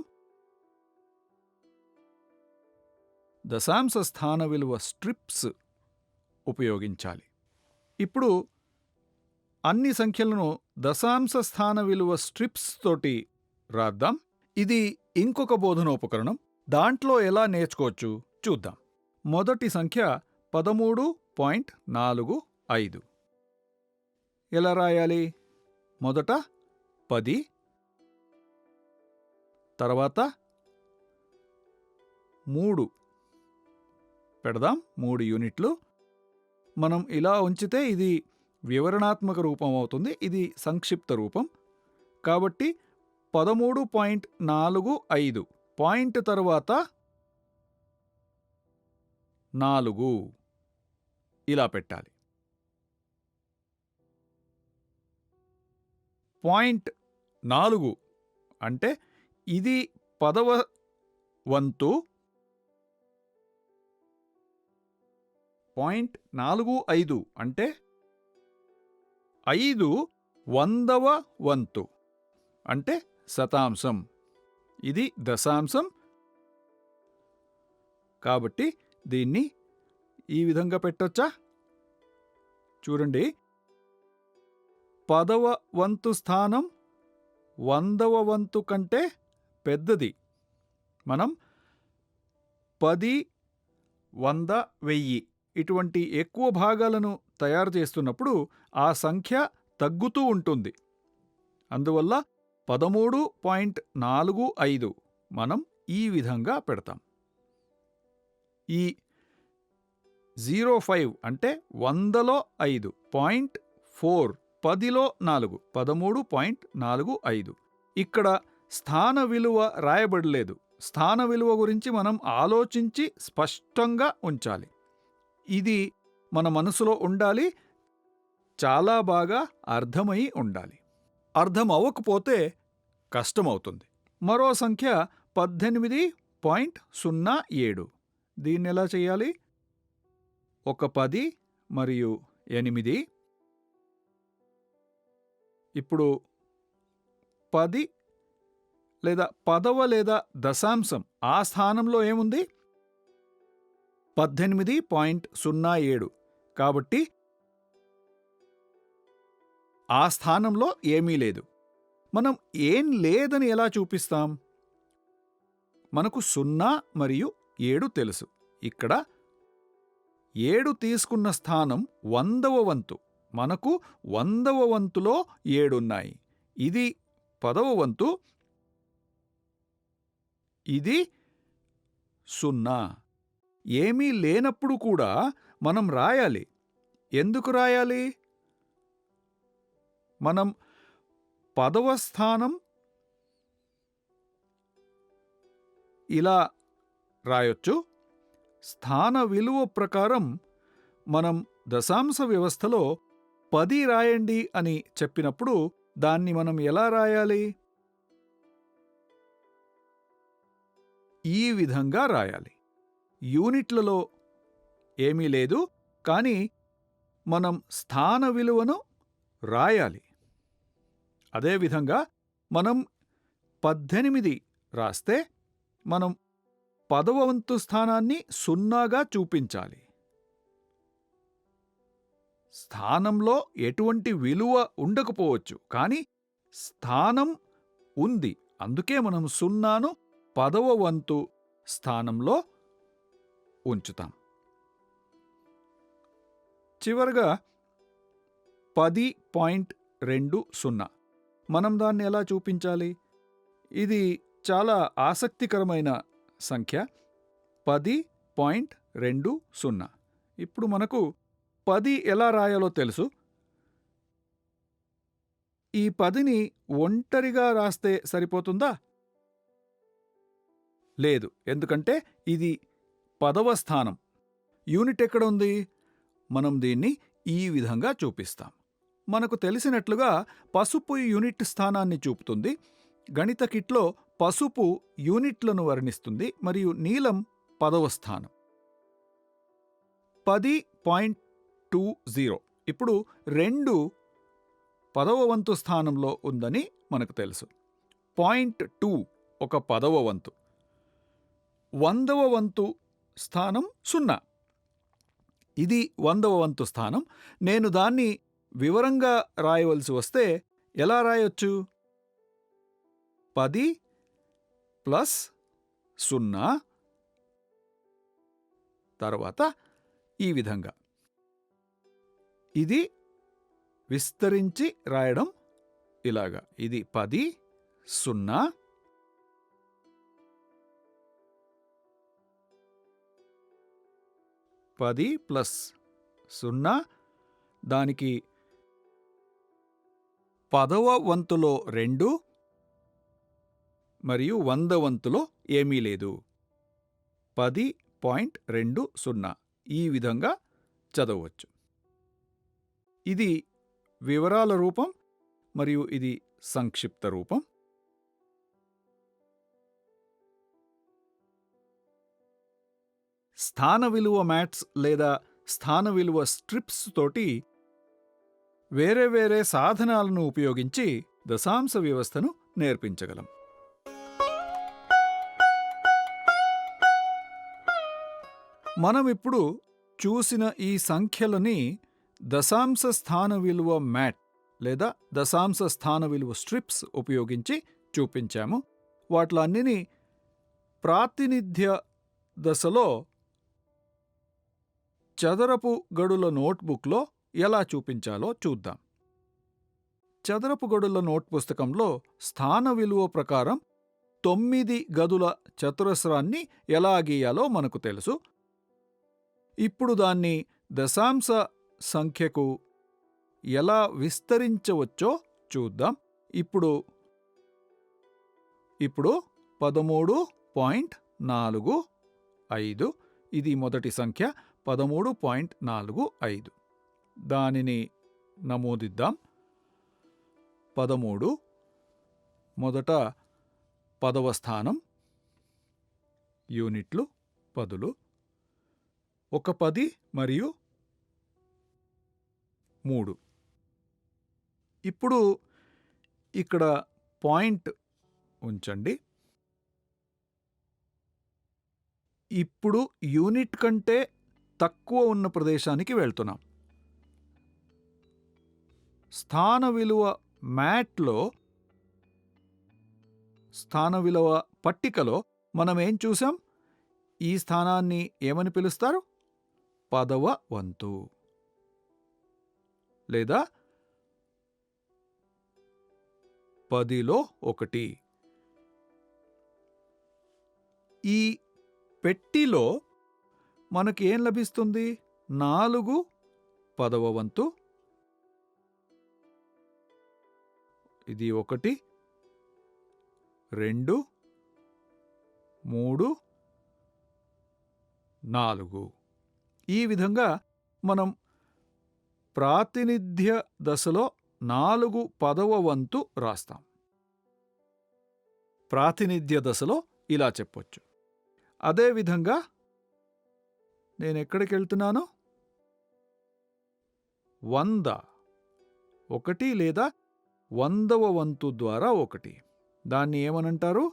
దశాంశ స్థాన విలువ స్ట్రిప్స్ ఉపయోగించాలి. ఇప్పుడు అన్ని సంఖ్యలను దశాంశ స్థాన విలువ స్ట్రిప్స్ తోటి రాద్దాం. ఇది ఇంకొక బోధనోపకరణం. దాంట్లో ఎలా నేర్చుకోవచ్చు చూద్దాం. మొదటి సంఖ్య 13.45. ఎలా రాయాలి? మొదట 10, తర్వాత 3 పెడదాం. 3 యూనిట్లు. మనం ఇలా ఉంచితే ఇది వివరణాత్మక రూపం అవుతుంది, ఇది సంక్షిప్త రూపం. కాబట్టి 13.45 పాయింట్ తర్వాత 4 ఇలా పెట్టాలి. పాయింట్ 4 అంటే ఇది 10వ వంతు. 0.45 అంటే 5 100వ వంతు అంటే శతాంశం. ఇది దశాంశం. కాబట్టి దీన్ని ఈ విధంగా పెట్టొచ్చా? చూడండి, 10వ వంతు స్థానం 100వ వంతు కంటే పెద్దది. మనం 10, 100, 1000 ఇటువంటి ఎక్కువ భాగాలను తయారు చేస్తున్నప్పుడు ఆ సంఖ్య తగ్గుతూ ఉంటుంది. అందువల్ల 13.45 మనం ఈ విధంగా పెడతాం. ఈ 05 అంటే 100లో 5, 0.4 10లో 4, 13.45. ఇక్కడ స్థాన విలువ రాయబడలేదు. స్థాన విలువ గురించి మనం ఆలోచించి స్పష్టంగా ఉంచాలి. ఇది మన మనసులో ఉండాలి, చాలా బాగా అర్థమై ఉండాలి. అర్థం అవ్వకపోతే కష్టమవుతుంది. మరో సంఖ్య 18.07. దీన్ని ఎలా చేయాలి? ఒక 10 మరియు 8. ఇప్పుడు 10 లేదా 10వ లేదా దశాంశం ఆ స్థానంలో ఏముంది? 18.07. కాబట్టి ఆ స్థానంలో ఏమీ లేదు. మనం ఏం లేదని ఎలా చూపిస్తాం? మనకు 0 మరియు 7 తెలుసు. ఇక్కడ 7 తీసుకున్న స్థానం 100వ వంతు. మనకు 100వ వంతులో 7 ఉన్నాయి. ఇది 10వ వంతు. ఇది 0. ఏమీ లేనప్పుడు కూడా మనం రాయాలి. ఎందుకు రాయాలి? మనం 10వ స్థానం ఇలా రాయొచ్చు. స్థాన విలువ ప్రకారం మనం దశాంశ వ్యవస్థలో 10 రాయండి అని చెప్పినప్పుడు దాన్ని మనం ఎలా రాయాలి? ఈ విధంగా రాయాలి. యూనిట్లలో ఏమీ లేదు, కానీ మనం స్థాన విలువను రాయాలి. అదేవిధంగా మనం 18 రాస్తే మనం 10వ వంతు స్థానాన్ని 0గా చూపించాలి. స్థానంలో ఎటువంటి విలువ ఉండకపోవచ్చు, కానీ స్థానం ఉంది. అందుకే మనం 0ను 10వ వంతు స్థానంలో ఉంచుతాం. చివరగా 10.20 మనం దాన్ని ఎలా చూపించాలి? ఇది చాలా ఆసక్తికరమైన సంఖ్య 10.20. ఇప్పుడు మనకు 10 ఎలా రాయాలో తెలుసు. ఈ 10ని ఒంటరిగా రాస్తే సరిపోతుందా? లేదు, ఎందుకంటే ఇది 10వ స్థానం. యూనిట్ ఎక్కడ ఉంది? మనం దీన్ని ఈ విధంగా చూపిస్తాం. మనకు తెలిసినట్లుగా పసుపు యూనిట్ స్థానాన్ని చూపుతుంది. గణిత కిట్లో పసుపు యూనిట్లను వర్ణిస్తుంది మరియు నీలం 10వ స్థానం. 10.20. ఇప్పుడు 2 10వ వంతు స్థానంలో ఉందని మనకు తెలుసు. 0.2 ఒక 10వ వంతు. 100వ వంతు స్థానం 0. ఇది 100వ వంతు స్థానం. నేను దాన్ని వివరంగా రాయవలసి వస్తే ఎలా రాయొచ్చు? 10 ప్లస్ 0 తర్వాత ఈ విధంగా. ఇది విస్తరించి రాయడం ఇలాగా. ఇది 10 0 10 ప్లస్ 0 దానికి 10వ వంతులో 2 మరియు 100 వంతులో ఏమీ లేదు. 10.20 ఈ విధంగా చదవచ్చు. ఇది వివరాల రూపం మరియు ఇది సంక్షిప్త రూపం. స్థాన విలువ మ్యాట్స్ లేదా స్థాన విలువ స్ట్రిప్స్ తోటి వేరే వేరే సాధనాలను ఉపయోగించి దశాంశ వ్యవస్థను నేర్పించగలం. మనమిప్పుడు చూసిన ఈ సంఖ్యలని దశాంశ స్థాన విలువ మ్యాట్ లేదా దశాంశ స్థాన విలువ స్ట్రిప్స్ ఉపయోగించి చూపించాము. వాటిలన్నిని ప్రాతినిధ్య దశలో చదరపు గడుల నోట్బుక్లో ఎలా చూపించాలో చూద్దాం. చదరపు గడుల నోట్ పుస్తకంలో స్థాన విలువ ప్రకారం 9 గదుల చతురస్రాన్ని ఎలా గీయాలో మనకు తెలుసు. ఇప్పుడు దాన్ని దశాంశ సంఖ్యకు ఎలా విస్తరించవచ్చో చూద్దాం. ఇప్పుడు 13.45 ఇది మొదటి సంఖ్య. 13.45 దానిని నమోదిద్దాం. 13 మొదట 10వ స్థానం. యూనిట్లు 10లు. ఒక 10 మరియు 3. ఇప్పుడు ఇక్కడ పాయింట్ ఉంచండి. ఇప్పుడు యూనిట్ కంటే తక్కువ ఉన్న ప్రదేశానికి వెళ్తున్నాం. స్థాన విలువ మ్యాట్లో స్థాన విలువ పట్టికలో మనం ఏం చూసాం? ఈ స్థానాన్ని ఏమని పిలుస్తారు? 10వ వంతు లేదా 10లో 1. ఈ పెట్టిలో మనకి ఏం లభిస్తుంది? 4 10వ వంతు. ఇది 1 2 3 4. ఈ విధంగా మనం ప్రాతినిధ్య దశలో 4 పదవ వంతు రాస్తాం. ప్రాతినిధ్య దశలో ఇలా చెప్పొచ్చు. అదేవిధంగా నేనెక్కడికి వెళ్తున్నాను? 100 ఒకటి లేదా 100వ వంతు ద్వారా 1. దాన్ని ఏమనంటారు?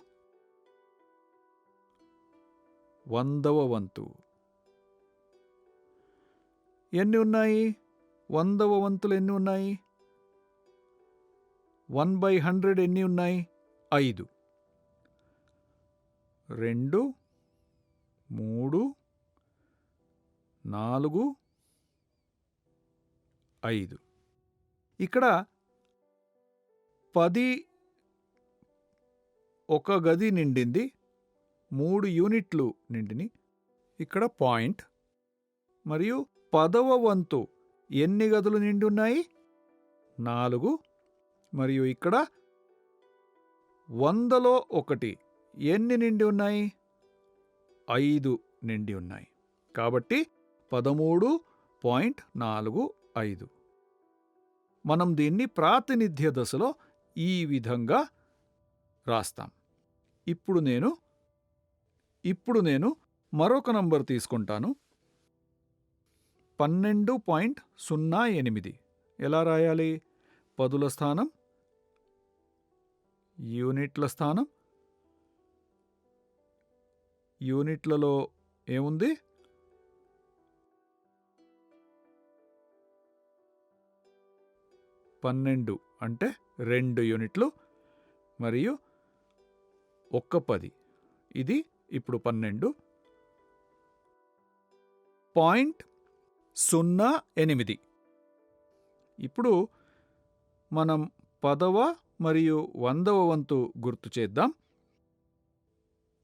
100వ వంతు. ఎన్ని ఉన్నాయి? 100వ వంతులు ఎన్ని ఉన్నాయి? 1/100 ఎన్ని ఉన్నాయి? 5. 2, 3, 4, 5. ఇక్కడ 10 ఒక గది నిండింది, 3 యూనిట్లు నిండిని. ఇక్కడ పాయింట్. మరియు 10వ వంతు ఎన్ని గదులు నిండి ఉన్నాయి? 4. మరియు ఇక్కడ 100లో 1 ఎన్ని నిండి ఉన్నాయి? 5 నిండి ఉన్నాయి. కాబట్టి 13.45. మనం దీన్ని ప్రాతినిధ్య దశలో ఈ విధంగా రాస్తాం. ఇప్పుడు నేను మరొక నంబర్ తీసుకుంటాను. 12.08. ఎలా రాయాలి? పదుల స్థానం, యూనిట్ల స్థానం. యూనిట్లలో ఏముంది? 12 అంటే 2 యూనిట్లు మరియు 10. ఇది ఇప్పుడు 12.08. ఇప్పుడు మనం 10వ మరియు 100వ వంతు గుర్తు చేద్దాం.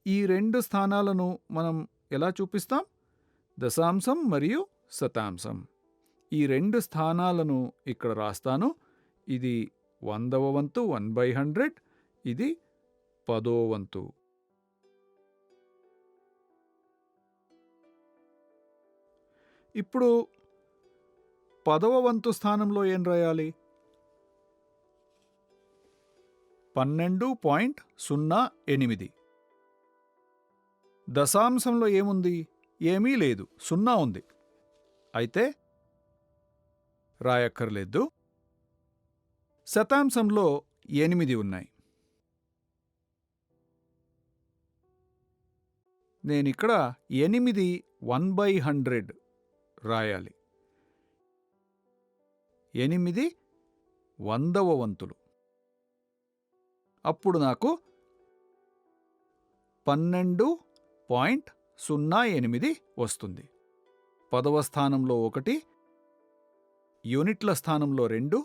ఈ 2 స్థానాలను మనం ఎలా చూపిస్తాం? దశాంశం మరియు శతాంశం. ఈ 2 స్థానాలను ఇక్కడ రాస్తాను. ఇది 100వ వంతు 1/100. ఇది 10వ వంతు. ఇప్పుడు 10వ వంతు స్థానంలో ఏం రాయాలి? 12.08. దశాంశంలో ఏముంది? ఏమీ లేదు, 0 ఉంది. అయితే రాయక్కర్లేదు. శతాంశంలో 8 ఉన్నాయి. నేనిక్కడ 8 1/100 రాయాలి. 8 100వ వంతులు. అప్పుడు నాకు 12.08 వస్తుంది. 10వ స్థానంలో 1, యూనిట్ల స్థానంలో 2,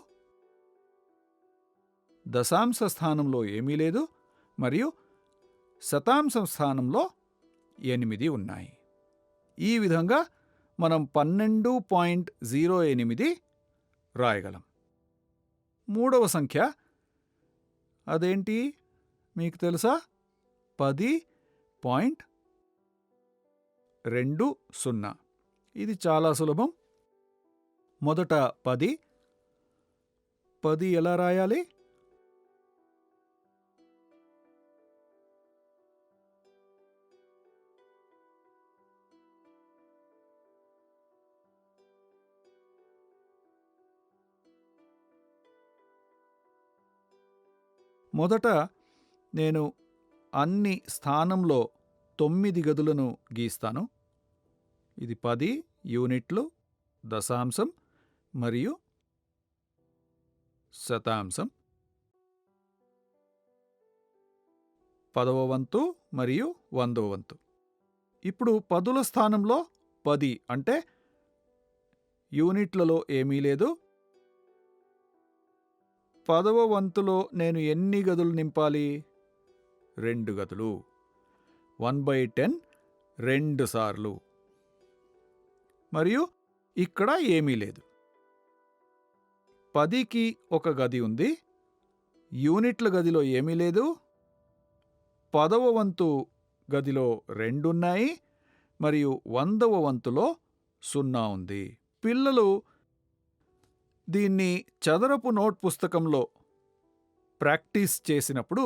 దశాంశ స్థానంలో ఏమీ లేదు మరియు శతాంశం స్థానంలో 8 ఉన్నాయి. ఈ విధంగా మనం 12.08 రాయగలం. మూడవ సంఖ్య అదేంటి మీకు తెలుసా? 10.20. ఇది చాలా సులభం. మొదట 10 ఎలా రాయాలి? మొదట నేను అన్ని స్థానంలో 9 గదులను గీస్తాను. ఇది 10 యూనిట్లు, దశాంశం మరియు శతాంశం. 10వ వంతు మరియు 100వ వంతు. ఇప్పుడు పదుల స్థానంలో 10 అంటే యూనిట్లలో ఏమీ లేదు. 10వ వంతులో నేను ఎన్ని గదులు నింపాలి? 2 గదులు. 1/10 2 సార్లు. మరియు ఇక్కడ ఏమీ లేదు. 10కి ఒక గది ఉంది. యూనిట్ల గదిలో ఏమీ లేదు. 10వ వంతు గదిలో 2 ఉన్నాయి మరియు 100వ వంతులో 0 ఉంది. పిల్లలు దీన్ని చదరపు నోట్ పుస్తకంలో ప్రాక్టీస్ చేసినప్పుడు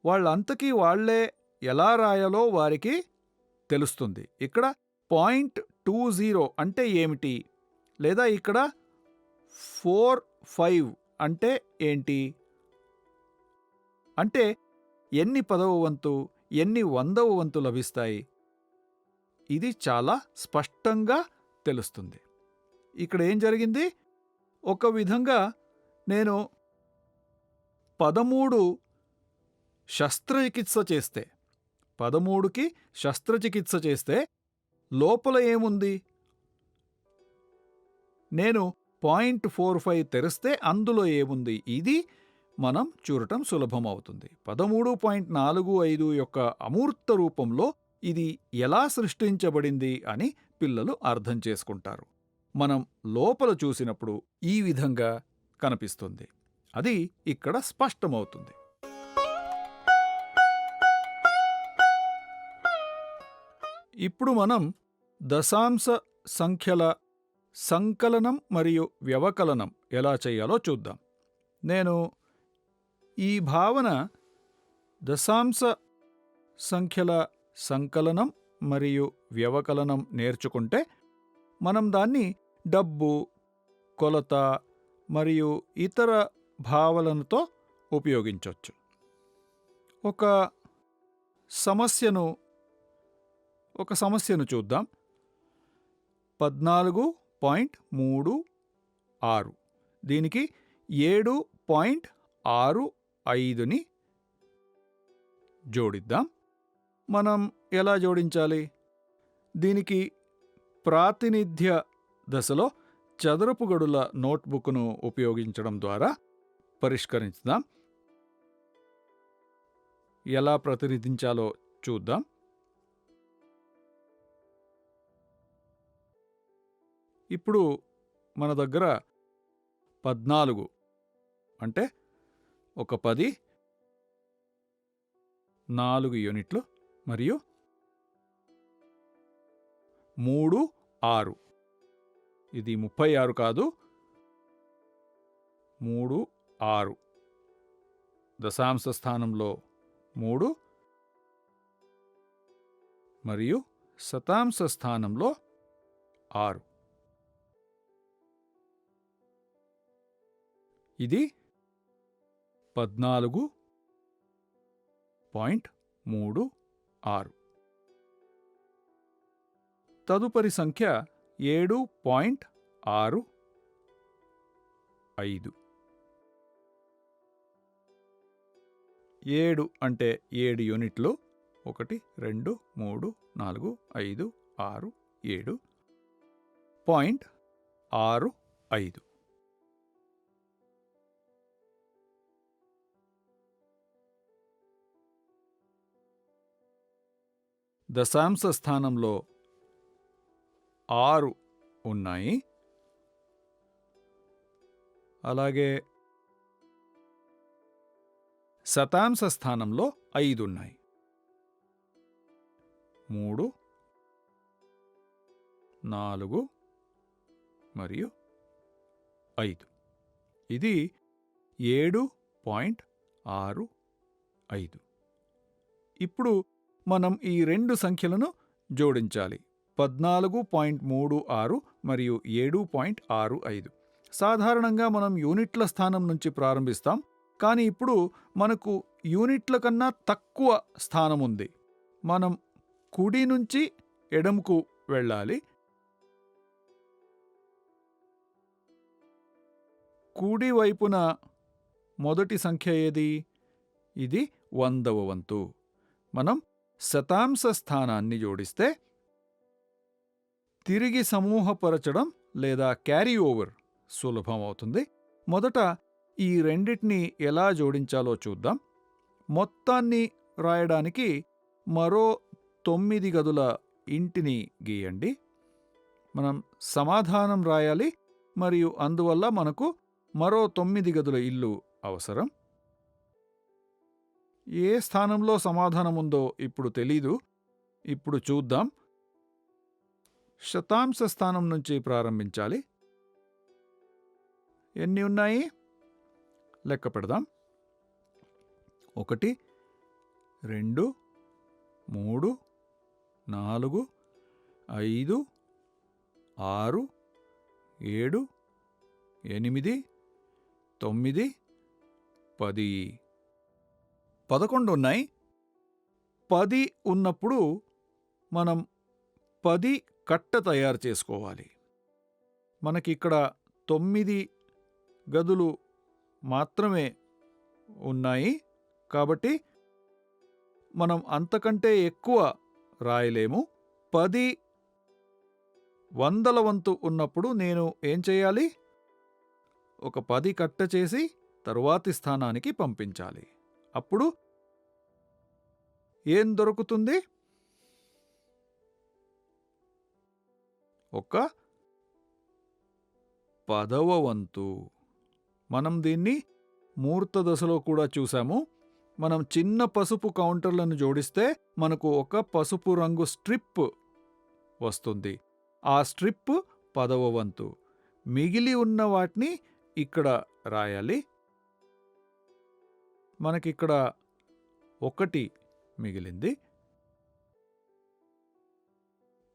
వాళ్ళంతకీ వాళ్లే ఎలా రాయాలో వారికి తెలుస్తుంది. ఇక్కడ .20 అంటే ఏమిటి, లేదా ఇక్కడ 45 అంటే ఏంటి, అంటే ఎన్ని 10వ వంతు, ఎన్ని 100వ వంతు లభిస్తాయి, ఇది చాలా స్పష్టంగా తెలుస్తుంది. ఇక్కడ ఏం జరిగింది, ఒక విధంగా నేను 13 శస్త్రచికిత్స చేస్తే 13కి శస్త్రచికిత్స చేస్తే లోపల ఏముంది, నేను .45 తెరిస్తే అందులో ఏముంది, ఇది మనం చూడటం సులభం అవుతుంది. 13.45 యొక్క అమూర్త రూపంలో ఇది ఎలా సృష్టించబడింది అని పిల్లలు అర్థం చేసుకుంటారు. మనం లోపల చూసినప్పుడు ఈ విధంగా కనిపిస్తుంది. అది ఇక్కడ స్పష్టమవుతుంది. ఇప్పుడు మనం దశాంశ సంఖ్యల సంకలనం మరియు వ్యవకలనం ఎలా చేయాలో చూద్దాం. నేను ఈ భావన దశాంశ సంఖ్యల సంకలనం మరియు వ్యవకలనం నేర్చుకుంటే మనం దాన్ని డబ్బు, కొలత మరియు ఇతర భావనలతో ఉపయోగించవచ్చు. ఒక సమస్యను చూద్దాం. 14.36 దీనికి 7.65ని జోడిద్దాం. మనం ఎలా జోడించాలి? దీనికి ప్రాతినిధ్య దశలో చదరపు గడుల నోట్బుక్ను ఉపయోగించడం ద్వారా పరిష్కరించుదాం. ఎలా ప్రతినిధించాలో చూద్దాం. ఇప్పుడు మన దగ్గర 14 అంటే ఒక 10 4 యూనిట్లు మరియు 3 6 ఇది 36 కాదు, 3 6 దశాంశ స్థానంలో 3 మరియు శతాంశ స్థానంలో 6. ఇది 14.36. తదుపరి సంఖ్య 7.65. 7 అంటే 7 యూనిట్లు. 1 2 3 4 5 6 7.65. దశాంశ స్థానంలో 6 ఉన్నాయి. అలాగే శతాంశ స్థానంలో 5 ఉన్నాయి. 3 4 మరియు 5. ఇది 7.65. ఇప్పుడు మనం ఈ రెండు సంఖ్యలను జోడించాలి. 14.36 మరియు 7.65. సాధారణంగా మనం యూనిట్ల స్థానం నుంచి ప్రారంభిస్తాం, కానీ ఇప్పుడు మనకు యూనిట్ల కన్నా తక్కువ స్థానం ఉంది. మనం కుడి నుంచి ఎడమకు వెళ్ళాలి. కుడి వైపున మొదటి సంఖ్య ఏది? ఇది 100వ వంతు. మనం శతాంశ స్థానాన్ని జోడిస్తే తిరిగి సమూహపరచడం లేదా క్యారీ ఓవర్ సులభం అవుతుంది. మొదట ఈ రెండిటిని ఎలా జోడించాలో చూద్దాం. మొత్తాన్ని రాయడానికి మరో 9 గదుల ఇంటిని గీయండి. మనం సమాధానం రాయాలి మరియు అందువల్ల మనకు మరో 9 గదుల ఇల్లు అవసరం. ఏ స్థానంలో సమాధానం ఉందో ఇప్పుడు తెలీదు. ఇప్పుడు చూద్దాం. శతాంశ స్థానం నుంచి ప్రారంభించాలి. ఎన్ని ఉన్నాయి లెక్క పెడదాం. 1 2 3 4 5 6 7 8 9 10 11 ఉన్నాయి. 10 ఉన్నప్పుడు మనం 10 కట్ట తయారు చేసుకోవాలి. మనకి ఇక్కడ 9 గదులు మాత్రమే ఉన్నాయి కాబట్టి మనం అంతకంటే ఎక్కువ రాయలేము. 10 వందల వంతు ఉన్నప్పుడు నేను ఏం చేయాలి? ఒక 10 కట్ట చేసి తరువాతి స్థానానికి పంపించాలి. అప్పుడు ఏం దొరుకుతుంది? ఒక 10వ వంతు. మనం దీన్ని మూర్త దశలో కూడా చూసాము. మనం చిన్న పసుపు కౌంటర్లను జోడిస్తే మనకు ఒక పసుపు రంగు స్ట్రిప్ వస్తుంది. ఆ స్ట్రిప్ 10వ వంతు. మిగిలి ఉన్న వాటిని ఇక్కడ రాయాలి. మనకిక్కడ 1 మిగిలింది.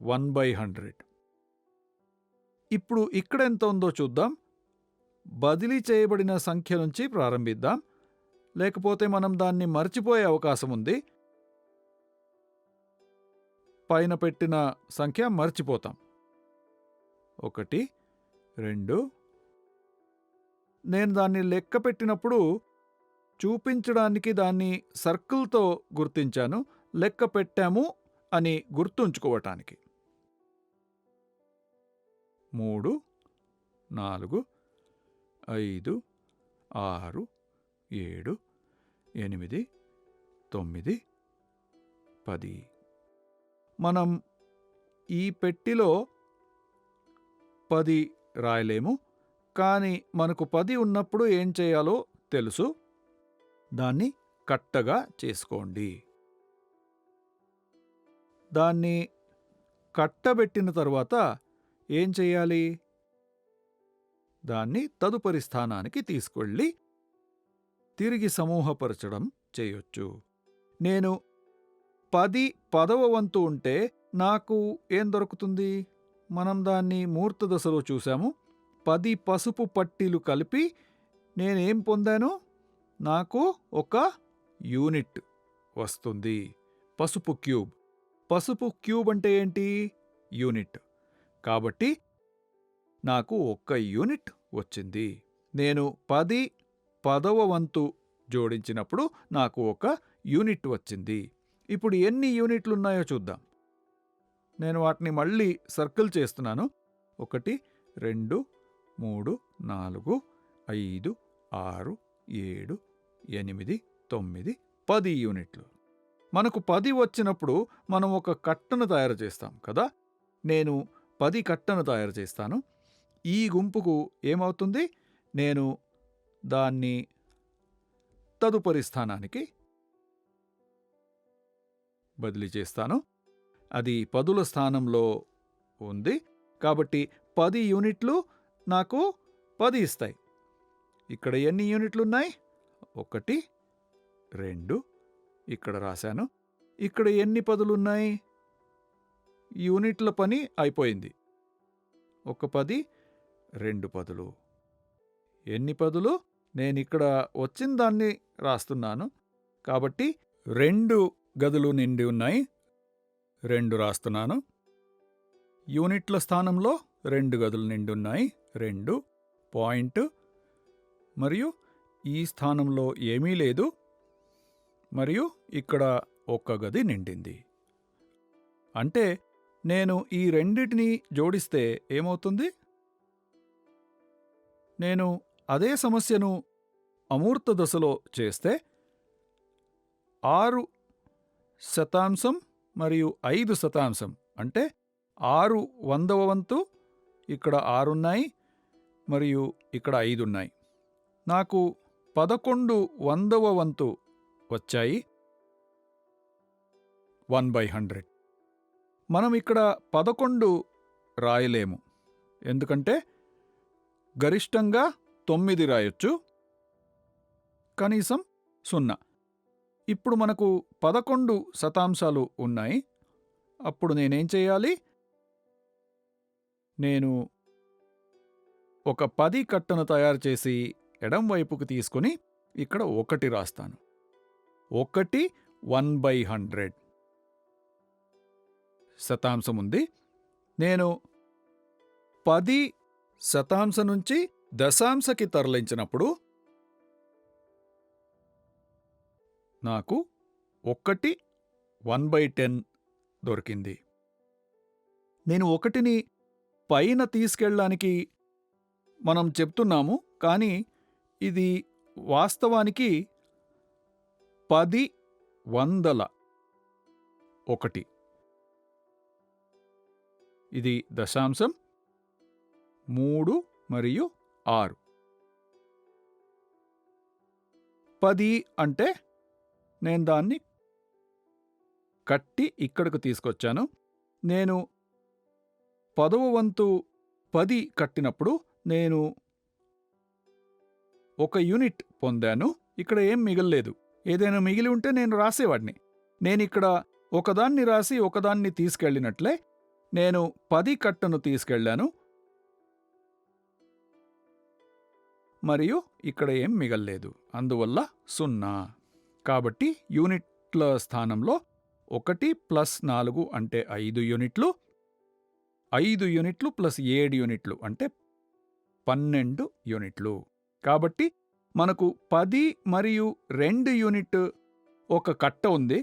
1/100. ఇప్పుడు ఇక్కడ ఎంత ఉందో చూద్దాం. బదిలీ చేయబడిన సంఖ్య నుంచి ప్రారంభిద్దాం. లేకపోతే మనం దాన్ని మర్చిపోయే అవకాశం ఉంది. పైన పెట్టిన సంఖ్య మర్చిపోతాం. 1 2. నేను దాన్ని లెక్క పెట్టినప్పుడు చూపించడానికి దాన్ని సర్కిల్తో గుర్తించాను. లెక్క పెట్టాము అని గుర్తుంచుకోవటానికి. 3 4 5 6 7 8 9 10. మనం ఈ పెట్టిలో 10 రాయలేము. కానీ మనకు 10 ఉన్నప్పుడు ఏం చేయాలో తెలుసు. దాన్ని కట్టగా చేసుకోండి. దాన్ని కట్టబెట్టిన తరువాత ఏం చేయాలి? దాన్ని తదుపరి స్థానానికి తీసుకెళ్ళి తిరిగి సమూహపరచడం చేయొచ్చు. నేను 10 10వ వంతు ఉంటే నాకు ఏం దొరుకుతుంది? మనం దాన్ని మూర్త దశలో చూసాము. 10 పసుపు పట్టీలు కలిపి నేనేం పొందాను? నాకు ఒక యూనిట్ వస్తుంది. పసుపు క్యూబ్. పసుపు క్యూబ్ అంటే ఏంటి? యూనిట్. కాబట్టి నాకు ఒక్క యూనిట్ వచ్చింది. నేను 10 10వ వంతు జోడించినప్పుడు నాకు ఒక యూనిట్ వచ్చింది. ఇప్పుడు ఎన్ని యూనిట్లున్నాయో చూద్దాం. నేను వాటిని మళ్ళీ సర్కిల్ చేస్తున్నాను. 1 2 3 4 5 6 7 8 9 10 యూనిట్లు. మనకు 10 వచ్చినప్పుడు మనం ఒక కట్టను తయారు చేస్తాం కదా. నేను 10 కట్టను తయారు చేస్తాను. ఈ గుంపుకు ఏమవుతుంది? నేను దాన్ని తదుపరి స్థానానికి బదిలీ చేస్తాను. అది 10ల స్థానంలో ఉంది. కాబట్టి 10 యూనిట్లు నాకు 10 ఇస్తాయి. ఇక్కడ ఎన్ని యూనిట్లున్నాయి? 1 2 ఇక్కడ రాశాను. ఇక్కడ ఎన్ని పదులున్నాయి? యూనిట్ల పని అయిపోయింది. 1 10 2 పదులు. ఎన్ని పదులు? నేనిక్కడ వచ్చిన దాన్ని రాస్తున్నాను. కాబట్టి 2 గదులు నిండి ఉన్నాయి. 2 రాస్తున్నాను. యూనిట్ల స్థానంలో 2 గదులు నిండి ఉన్నాయి. 2 పాయింట్. మరియు ఈ స్థానంలో ఏమీ లేదు. మరియు ఇక్కడ 1 గది నిండింది. అంటే నేను ఈ రెండిటిని జోడిస్తే ఏమవుతుంది? నేను అదే సమస్యను అమూర్త దశలో చేస్తే 6 శతాంశం మరియు 5 శతాంశం అంటే 6 100వ వంతు. ఇక్కడ 6 ఉన్నాయి మరియు ఇక్కడ 5 ఉన్నాయి. నాకు 11 100వ వంతు వచ్చాయి. 1/100. మనం ఇక్కడ 11 రాయలేము. ఎందుకంటే గరిష్టంగా 9 రాయొచ్చు, కనీసం 0. ఇప్పుడు మనకు 11 శతాంశాలు ఉన్నాయి. అప్పుడు నేనేం చేయాలి? నేను ఒక 10 కట్టను తయారు చేసి ఎడం వైపుకు తీసుకుని ఇక్కడ 1 రాస్తాను. 1 1/100 శతాంశం ఉంది. నేను 10 శతాంశం నుంచి దశాంశకి తరలించినప్పుడు నాకు 1 1/10 దొరికింది. నేను 1ని పైన తీసుకెళ్ళడానికి మనం చెప్తున్నాము, కానీ ఇది వాస్తవానికి 10 వందల 1. ఇది దశాంశం 3 మరియు 6. 10 అంటే నేను దాన్ని కట్టి ఇక్కడకు తీసుకొచ్చాను. నేను 10వ వంతు 10 కట్టినప్పుడు నేను 1 యూనిట్ పొందాను. ఇక్కడ ఏం మిగల్లేదు. ఏదైనా మిగిలి ఉంటే నేను రాసేవాడిని. నేనిక్కడ ఒకదాన్ని రాసి ఒకదాన్ని తీసుకెళ్ళినట్లే నేను 10 కట్టను తీసుకెళ్ళాను, మరియు ఇక్కడ ఏం మిగల్లేదు. అందువల్ల 0. కాబట్టి యూనిట్ల స్థానంలో 1 + 4 అంటే 5 యూనిట్లు, 5 యూనిట్లు + 7 యూనిట్లు అంటే 12 యూనిట్లు. కాబట్టి మనకు 10 మరియు 2 యూనిట్ ఒక కట్ట ఉంది.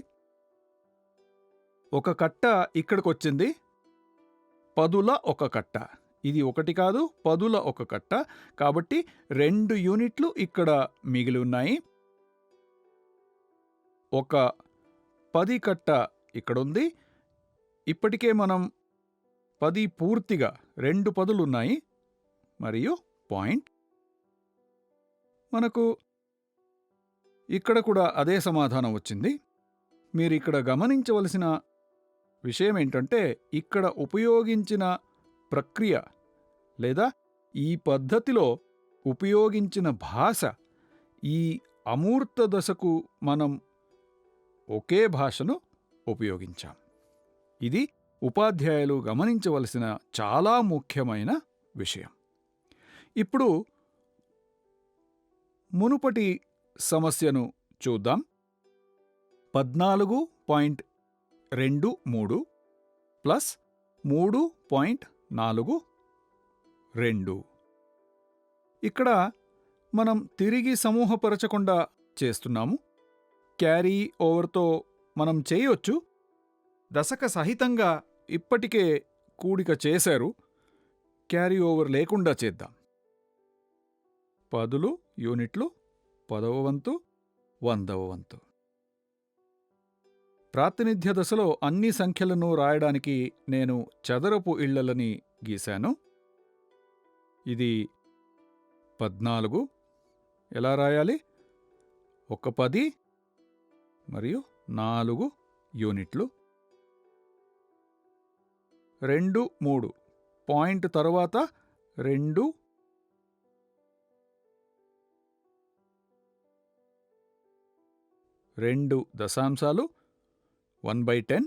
ఒక కట్ట ఇక్కడికొచ్చింది. 10ల ఒక కట్ట. ఇది 1 కాదు, 10ల ఒక కట్ట. కాబట్టి 2 యూనిట్లు ఇక్కడ మిగిలి ఉన్నాయి. ఒక 10 కట్ట ఇక్కడుంది. ఇప్పటికే మనం 10 పూర్తిగా 2 10లున్నాయి మరియు పాయింట్. మనకు ఇక్కడ కూడా అదే సమాధానం వచ్చింది. మీరిక్కడ గమనించవలసిన విషయమేంటంటే ఇక్కడ ఉపయోగించిన ప్రక్రియ లేదా ఈ పద్ధతిలో ఉపయోగించిన భాష, ఈ అమూర్త దశకు మనం ఒకే భాషను ఉపయోగించాం. ఇది ఉపాధ్యాయులు గమనించవలసిన చాలా ముఖ్యమైన విషయం. ఇప్పుడు మునుపటి సమస్యను చూద్దాం. 14.23 ప్లస్ 3.42. ఇక్కడ మనం తిరిగి సమూహపరచకుండా చేస్తున్నాము. క్యారీ ఓవర్తో మనం చేయొచ్చు. దశక సహితంగా ఇప్పటికే కూడిక చేశారు. క్యారీ ఓవర్ లేకుండా చేద్దాం. 10లు యూనిట్లు, 10వ వంతు, 100వ వంతు. ప్రాతినిధ్య దశలో అన్ని సంఖ్యలను రాయడానికి నేను చదరపు ఇళ్లలని గీశాను. ఇది 14. ఎలా రాయాలి? ఒక 10 మరియు 4 యూనిట్లు. 2 3 పాయింట్ తరువాత 2 2 దశాంశాలు 1/10.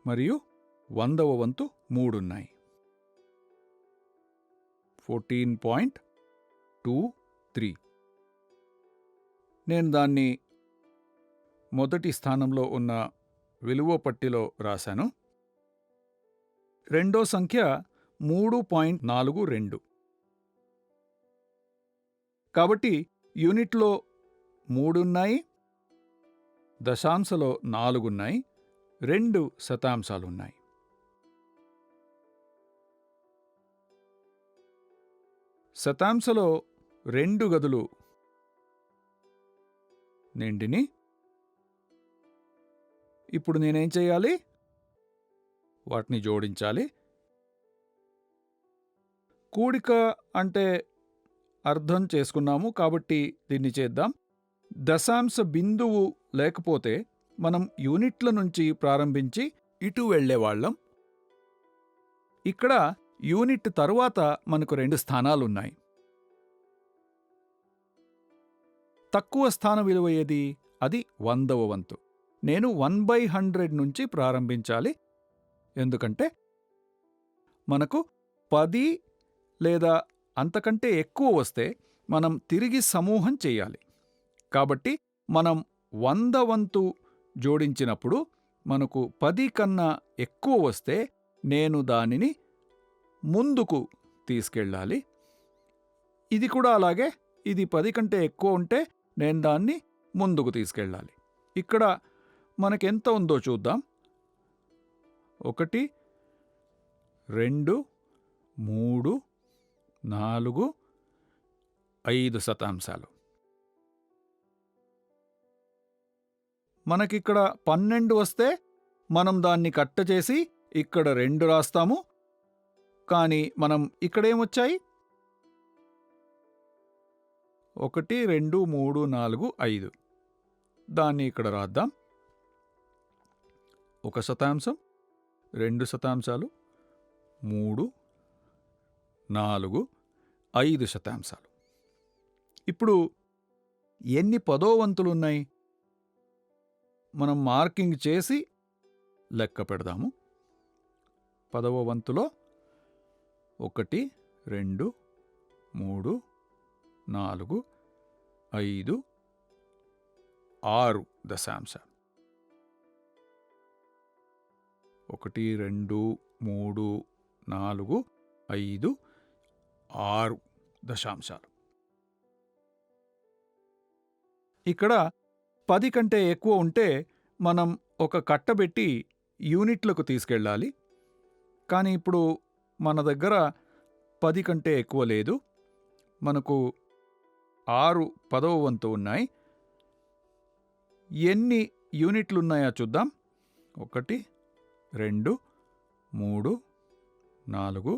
మరియు 100వ వంతు 3 ఉన్నాయి. 14.23. నేను దాన్ని మొదటి స్థానంలో ఉన్న విలువ పట్టిలో రాశాను. రెండో సంఖ్య 3.42. కాబట్టి యూనిట్లో 3 ఉన్నాయి, దశాంశలో 4 ఉన్నాయి, 2 శతాంశాలున్నాయి. శతాంశలో 2 గదులు నిండిని. ఇప్పుడు నేనేం చేయాలి? వాటిని జోడించాలి. కూడిక అంటే అర్థం చేసుకున్నాము, కాబట్టి దీన్ని చేద్దాం. దశాంశ బిందువు లేకపోతే మనం యూనిట్ల నుంచి ప్రారంభించి ఇటు వెళ్ళేవాళ్ళం. ఇక్కడ యూనిట్ తరువాత మనకు 2 స్థానాలున్నాయి. తక్కువ స్థాన విలువ ఏది? అది 100వ వంతు. నేను 1/100 నుంచి ప్రారంభించాలి. ఎందుకంటే మనకు 10 లేదా అంతకంటే ఎక్కువ వస్తే మనం తిరిగి సమూహం చేయాలి. కాబట్టి మనం 100 వంతు జోడించినప్పుడు మనకు 10 కన్నా ఎక్కువ వస్తే నేను దానిని ముందుకు తీసుకెళ్ళాలి. ఇది కూడా అలాగే. ఇది 10 కంటే ఎక్కువ ఉంటే నేను దాన్ని ముందుకు తీసుకెళ్ళాలి. ఇక్కడ మనకెంత ఉందో చూద్దాం. 1, 2, 3, 4, 5 శతాంశాలు. మనకిక్కడ 12 వస్తే మనం దాన్ని కట్ట చేసి ఇక్కడ 2 రాస్తాము. కానీ మనం ఇక్కడేమొచ్చాయి? 1, 2, 3, 4, 5. దాన్ని ఇక్కడ రాద్దాం. 1 శతాంశం, 2 శతాంశాలు, 3, 4, 5 శతాంశాలు. ఇప్పుడు ఎన్ని 10వ వంతులున్నాయి? మనం మార్కింగ్ చేసి లెక్క పెడదాము. 10వ వంతులో 1, 2, 3, 4, 5, 6 దశాంశాలు. 1, 2, 3, 4, 5, 6 దశాంశాలు. ఇక్కడ 10 కంటే ఎక్కువ ఉంటే మనం ఒక కట్టబెట్టి యూనిట్లకు తీసుకెళ్ళాలి. కానీ ఇప్పుడు మన దగ్గర 10 కంటే ఎక్కువ లేదు. మనకు 6 10వ వంతు ఉన్నాయి. ఎన్ని యూనిట్లున్నాయో చూద్దాం. 1, 2, 3, 4,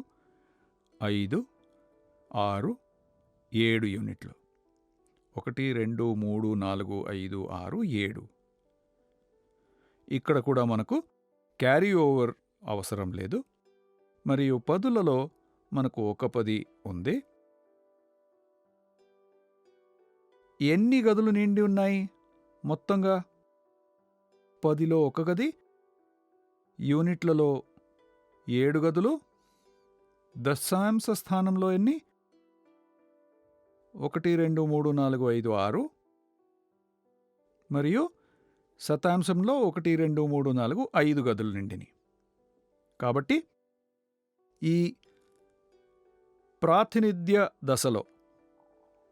5, 6, 7 యూనిట్లు. 1, 2, 3, 4, 5, 6, 7. ఇక్కడ కూడా మనకు క్యారీ ఓవర్ అవసరం లేదు. మరియు 10లలో మనకు ఒక 10 ఉంది. ఎన్ని గదులు నిండి ఉన్నాయి మొత్తంగా? 10లో ఒక గది, యూనిట్లలో 7 గదులు. దశాంశ స్థానంలో ఎన్ని? 1, 2, 3, 4, 5, 6. మరియు శతాంశంలో 1, 2, 3, 4, 5 గదులు నిండిని. కాబట్టి ఈ ప్రాతినిధ్య దశలో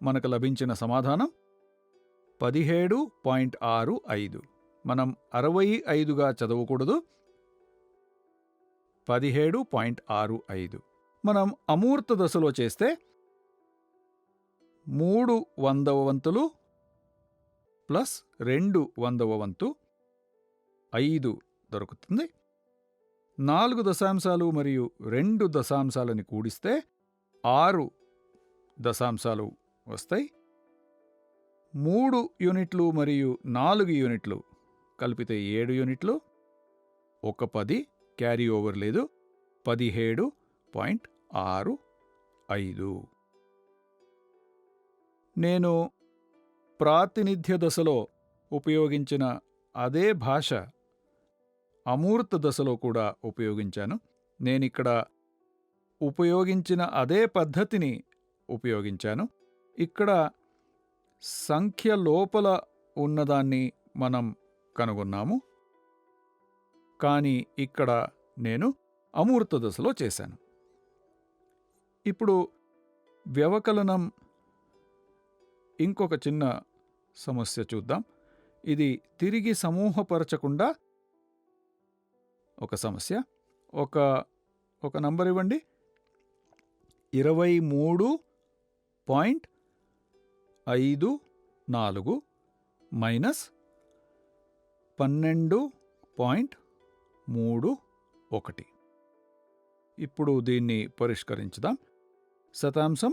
మనకు లభించిన సమాధానం 17.65. మనం 65గా చదవకూడదు. 17.65. మనం అమూర్త దశలో చేస్తే 3 100వ వంతులు ప్లస్ 2 100వ వంతు 5 దొరుకుతుంది. 4 దశాంశాలు మరియు 2 దశాంశాలని కూడిస్తే 6 దశాంశాలు వస్తాయి. 3 యూనిట్లు మరియు 4 యూనిట్లు కలిపితే 7 యూనిట్లు. ఒక 10 క్యారీ ఓవర్ లేదు. 17.65. నేను ప్రాతినిధ్య దశలో ఉపయోగించిన అదే భాష అమూర్త దశలో కూడా ఉపయోగించాను. నేనిక్కడ ఉపయోగించిన అదే పద్ధతిని ఉపయోగించాను. ఇక్కడ సంఖ్య లోపల ఉన్నదాన్ని మనం కనుగొన్నాము. కానీ ఇక్కడ నేను అమూర్త దశలో చేశాను. ఇప్పుడు వ్యవకలనం ఇంకొక చిన్న సమస్య చూద్దాం. ఇది తిరిగి సమూహపరచకుండా ఒక సమస్య. ఒక నంబర్ ఇవ్వండి. 23.54 మైనస్ 12.31. ఇప్పుడు దీన్ని పరిష్కరించుదాం. శతాంశం,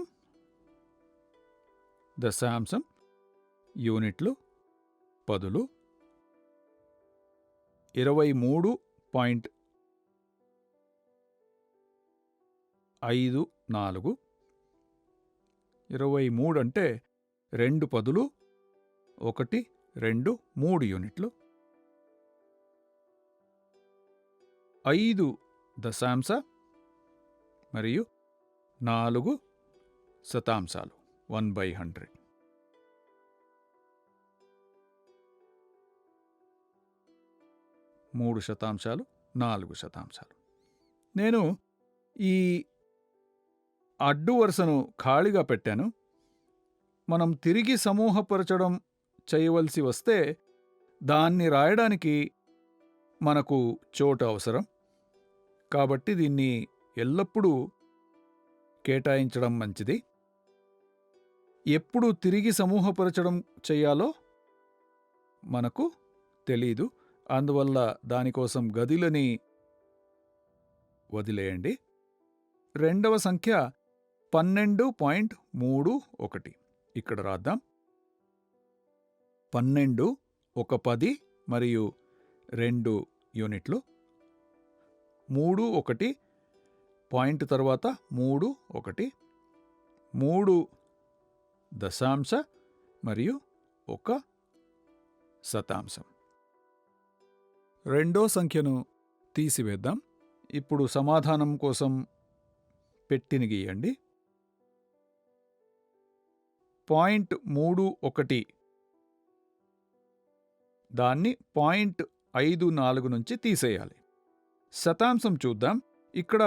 దశాంశం, యూనిట్లు పదులు 23.54. 23 అంటే 2 పదులు 1, 2, 3 యూనిట్లు. 5 దశాంశ మరియు 4 శతాంశాలు 1/100. 3 శతాంశాలు 4 శతాంశాలు. నేను ఈ అడ్డు వరుసను ఖాళీగా పెట్టాను. మనం తిరిగి సమూహపరచడం చేయవలసి వస్తే దాన్ని రాయడానికి మనకు చోటు అవసరం. కాబట్టి దీన్ని ఎల్లప్పుడూ కేటాయించడం మంచిది. ఎప్పుడు తిరిగి సమూహపరచడం చేయాలో మనకు తెలీదు. అందువల్ల దానికోసం గదిలని వదిలేయండి. రెండవ సంఖ్య 12.31. ఇక్కడ రాద్దాం. 12 ఒక 10 మరియు 2 యూనిట్లు. 3 1 పాయింట్ తర్వాత 3 1. 3 దశాంశ మరియు 1 శతాంశం. రెండో సంఖ్యను తీసివేద్దాం. ఇప్పుడు సమాధానం కోసం పెట్టిని గీయండి. 0.31 దాన్ని 0.54 నుంచి తీసేయాలి. శతాంశం చూద్దాం. ఇక్కడ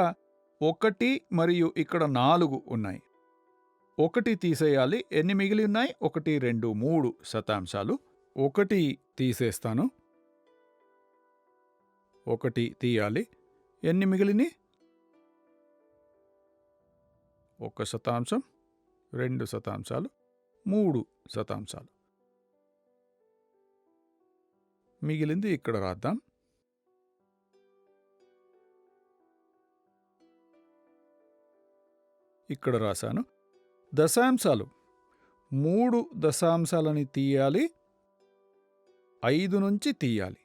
1 మరియు ఇక్కడ 4 ఉన్నాయి. 1 తీసేయాలి. ఎన్ని మిగిలి ఉన్నాయి? 1, 2, 3 శతాంశాలు. 1 తీసేస్తాను. 1 తీయాలి. ఎన్ని మిగిలిని? 1 శతాంశం, 2 శతాంశాలు, 3 శతాంశాలు. మిగిలింది ఇక్కడ రాద్దాం. ఇక్కడ రాశాను. దశాంశాలు 3 దశాంశాలని తీయాలి. 5 నుంచి తీయాలి.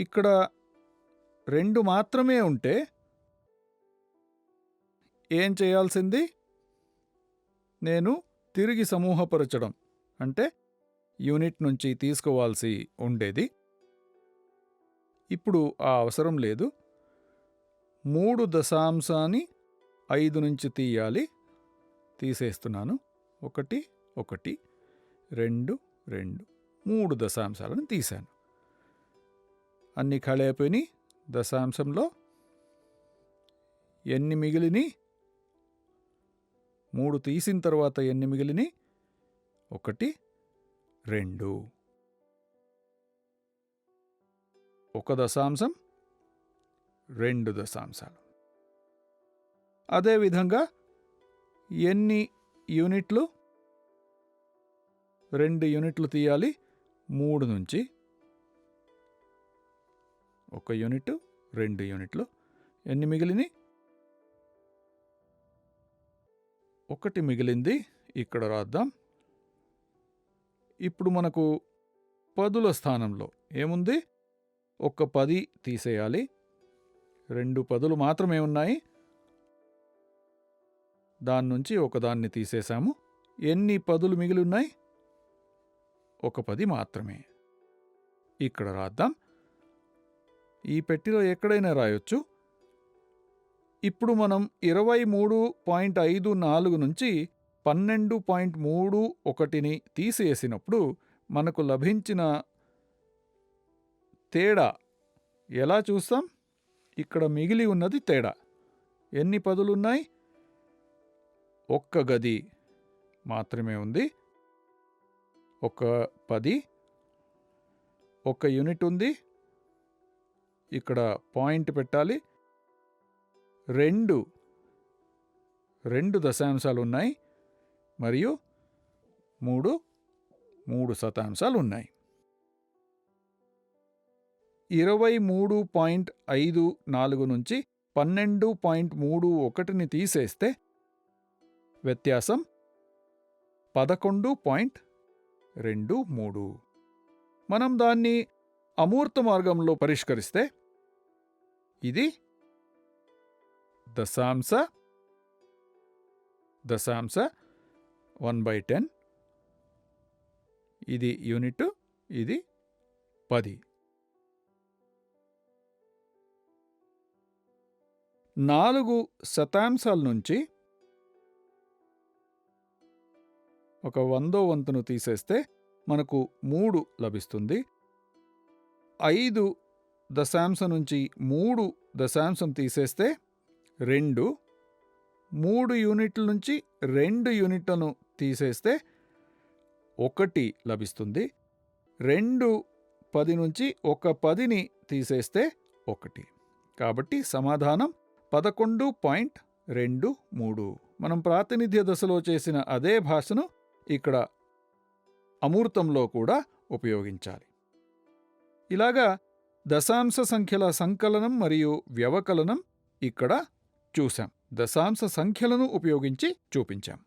ఇక్కడ 2 మాత్రమే ఉంటే ఏం చేయాల్సింది? నేను తిరిగి సమూహపరచడం అంటే యూనిట్ నుంచి తీసుకోవాల్సి ఉండేది. ఇప్పుడు ఆ అవసరం లేదు. 3 దశాంశాన్ని 5 నుంచి తీయాలి. తీసేస్తున్నాను. 1 1, 2 2, 3 దశాంశాలను తీశాను. అన్ని ఖాళీ అయిపోయినాయి. దశాంశంలో ఎన్ని మిగిలిని? 3 తీసిన తర్వాత ఎన్ని మిగిలిని? 1 2. 1 దశాంశం, 2 దశాంశాలు. అదేవిధంగా ఎన్ని యూనిట్లు? 2 యూనిట్లు తీయాలి 3 నుంచి. 1 యూనిట్, 2 యూనిట్లు. ఎన్ని మిగిలిని? 1 మిగిలింది. ఇక్కడ రాద్దాం. ఇప్పుడు మనకు పదుల స్థానంలో ఏముంది? 1 10 తీసేయాలి. 2 పదులు మాత్రమే ఉన్నాయి. దాని నుంచి ఒకదాన్ని తీసేశాము. ఎన్ని పదులు మిగిలి ఉన్నాయి? 1 10 మాత్రమే. ఇక్కడ రాద్దాం. ఈ పెట్టిలో ఎక్కడైనా రాయొచ్చు. ఇప్పుడు మనం 23.54 నుంచి 12.31ని తీసేసినప్పుడు మనకు లభించిన తేడా ఎలా చూస్తాం? ఇక్కడ మిగిలి ఉన్నది తేడా. ఎన్ని పదులున్నాయి? 1 గది మాత్రమే ఉంది. 1 10. 1 యూనిట్ ఉంది. ఇక్కడ పాయింట్ పెట్టాలి. 2 దశాంశాలు ఉన్నాయి మరియు 3 శతాంశాలు ఉన్నాయి. 23.54 నుంచి 12.31ని తీసేస్తే వ్యత్యాసం 11.23. మనం దాన్ని అమూర్త మార్గంలో పరిష్కరిస్తే ఇది దశాంశ 1/10, ఇది యూనిట్, ఇది 10. 4 శతాంశాల నుంచి ఒక 100వ వంతును తీసేస్తే మనకు 3 లభిస్తుంది. 5 దశాంశం నుంచి 3 దశాంశం తీసేస్తే 2, 3 యూనిట్ల నుంచి 2 యూనిట్లను తీసేస్తే 1 లభిస్తుంది. 2 10 నుంచి ఒక 10ని తీసేస్తే 1. కాబట్టి సమాధానం 11.23. మనం ప్రాతినిధ్య దశలో చేసిన అదే భాషను ఇక్కడ అమూర్తంలో కూడా ఉపయోగించాలి. ఇలాగా దశాంశ సంఖ్యల సంకలనం మరియు వ్యవకలనం ఇక్కడ చూశాం. దశాంశ సంఖ్యలను ఉపయోగించి చూపించాం.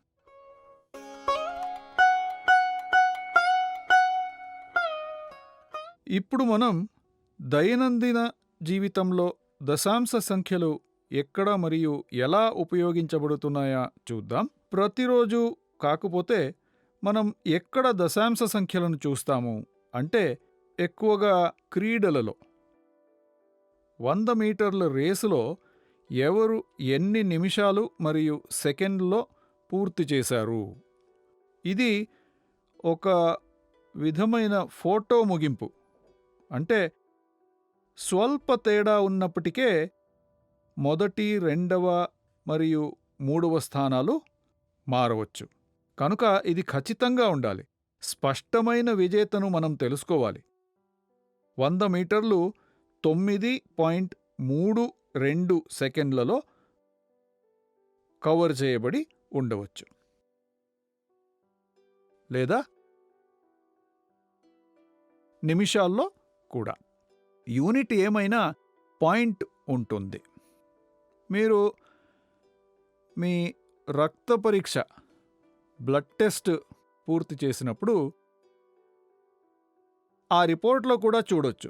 ఇప్పుడు మనం దైనందిన జీవితంలో దశాంశ సంఖ్యలు ఎక్కడ మరియు ఎలా ఉపయోగించబడుతున్నాయా చూద్దాం. ప్రతిరోజు కాకపోతే మనం ఎక్కడ దశాంశ సంఖ్యలను చూస్తాము అంటే ఎక్కువగా క్రీడలలో 100 మీటర్ల రేసులో ఎవరు ఎన్ని నిమిషాలు మరియు సెకండ్లలో పూర్తి చేశారు. ఇది ఒక విధమైన ఫోటో ముగింపు. అంటే స్వల్ప తేడా ఉన్నప్పటికే మొదటి, 2వ మరియు 3వ స్థానాలు మారవచ్చు. కనుక ఇది ఖచ్చితంగా ఉండాలి. స్పష్టమైన విజేతను మనం తెలుసుకోవాలి. 100 మీటర్లు 9.32 సెకండ్లలో కవర్ చేయబడి ఉండవచ్చు, లేదా నిమిషాల్లో కూడా. యూనిట్ ఏమైనా పాయింట్ ఉంటుంది. మీరు మీ రక్త పరీక్ష బ్లడ్ టెస్ట్ పూర్తి చేసినప్పుడు ఆ రిపోర్ట్లో కూడా చూడొచ్చు.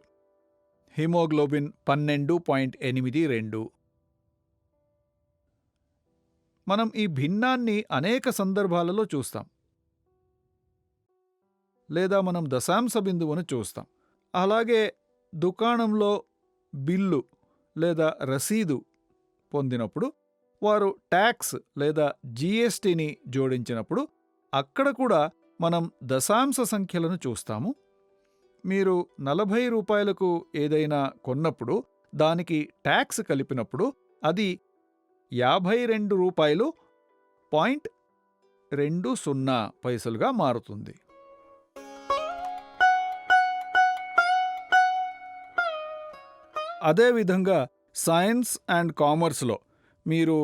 హిమోగ్లోబిన్ 12.82. మనం ఈ భిన్నాన్ని అనేక సందర్భాలలో చూస్తాం, లేదా మనం దశాంశ బిందువును చూస్తాం. అలాగే దుకాణంలో బిల్లు లేదా రసీదు పొందినప్పుడు వారు ట్యాక్స్ లేదా జీఎస్టీని జోడించినప్పుడు అక్కడ కూడా మనం దశాంశ సంఖ్యలను చూస్తాము. మీరు 40 రూపాయలకు ఏదైనా కొన్నప్పుడు దానికి ట్యాక్స్ కలిపినప్పుడు అది 52 రూపాయలు 0.20 పైసలుగా మారుతుంది. అదేవిధంగా సైన్స్ అండ్ కామర్స్లో మీరు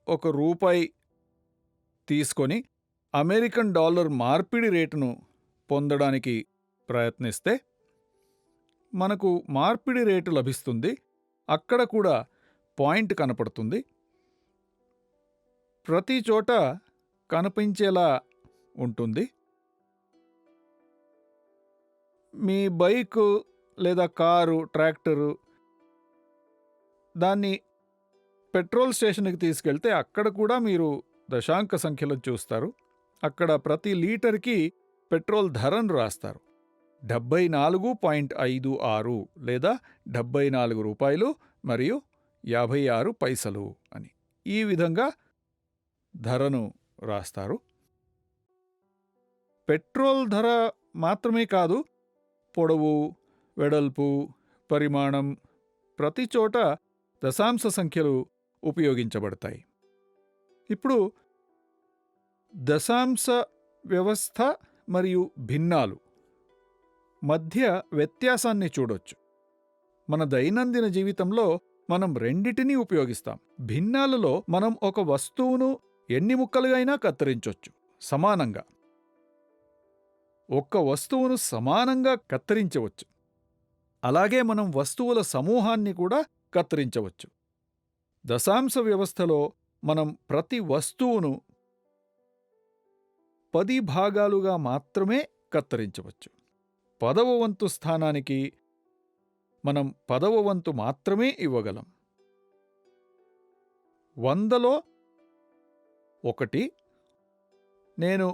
₹1 తీసుకొని అమెరికన్ డాలర్ మార్పిడి రేటును పొందడానికి ప్రయత్నిస్తే మనకు మార్పిడి రేటు లభిస్తుంది. అక్కడ కూడా పాయింట్ కనపడుతుంది. ప్రతి చోట కనిపించేలా ఉంటుంది. మీ బైకు లేదా కారు, ట్రాక్టరు దాన్ని పెట్రోల్ స్టేషన్కి తీసుకెళ్తే అక్కడ కూడా మీరు దశాంక సంఖ్యలను చూస్తారు. అక్కడ ప్రతి లీటర్కి పెట్రోల్ ధరను రాస్తారు. 74.56 లేదా 74 రూపాయలు మరియు 56 పైసలు అని ఈ విధంగా ధరను రాస్తారు. పెట్రోల్ ధర మాత్రమే కాదు, పొడవు, వెడల్పు, పరిమాణం ప్రతి చోట దశాంశ సంఖ్యలు ఉపయోగించబడతాయి. ఇప్పుడు దశాంశ వ్యవస్థ మరియు భిన్నాలు మధ్య వ్యత్యాసాన్ని చూడొచ్చు. మన దైనందిన జీవితంలో మనం రెండిటినీ ఉపయోగిస్తాం. భిన్నాలలో మనం ఒక వస్తువును ఎన్ని ముక్కలుగా అయినా కత్తిరించవచ్చు సమానంగా. ఒక్క వస్తువును సమానంగా కత్తిరించవచ్చు. అలాగే మనం వస్తువుల సమూహాన్ని కూడా కత్తిరించవచ్చు. దశాంశ వ్యవస్థలో మనం ప్రతి వస్తువును 10 భాగాలుగా మాత్రమే కత్తిరించవచ్చు. 10వ వంతు స్థానానికి మనం 10వ వంతు మాత్రమే ఇవ్వగలం. 100లో 1. నేను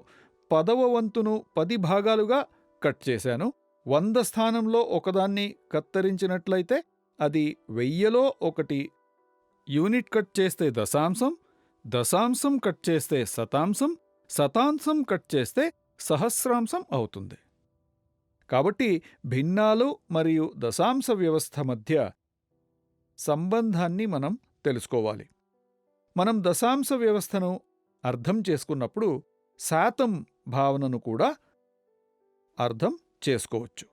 10వ వంతును 10 భాగాలుగా కట్ చేశాను. 100 స్థానంలో ఒకదాన్ని కత్తిరించినట్లయితే అది 1000లో 1. యూనిట్ కట్ చేస్తే దశాంశం, దశాంశం కట్ చేస్తే శతాంశం, శతాంశం కట్ చేస్తే సహస్రాంశం అవుతుంది. కాబట్టి భిన్నాలు మరియు దశాంశ వ్యవస్థ మధ్య సంబంధాన్ని మనం తెలుసుకోవాలి. మనం దశాంశ వ్యవస్థను అర్థం చేసుకున్నప్పుడు శాతం భావనను కూడా అర్థం చేసుకోవచ్చు.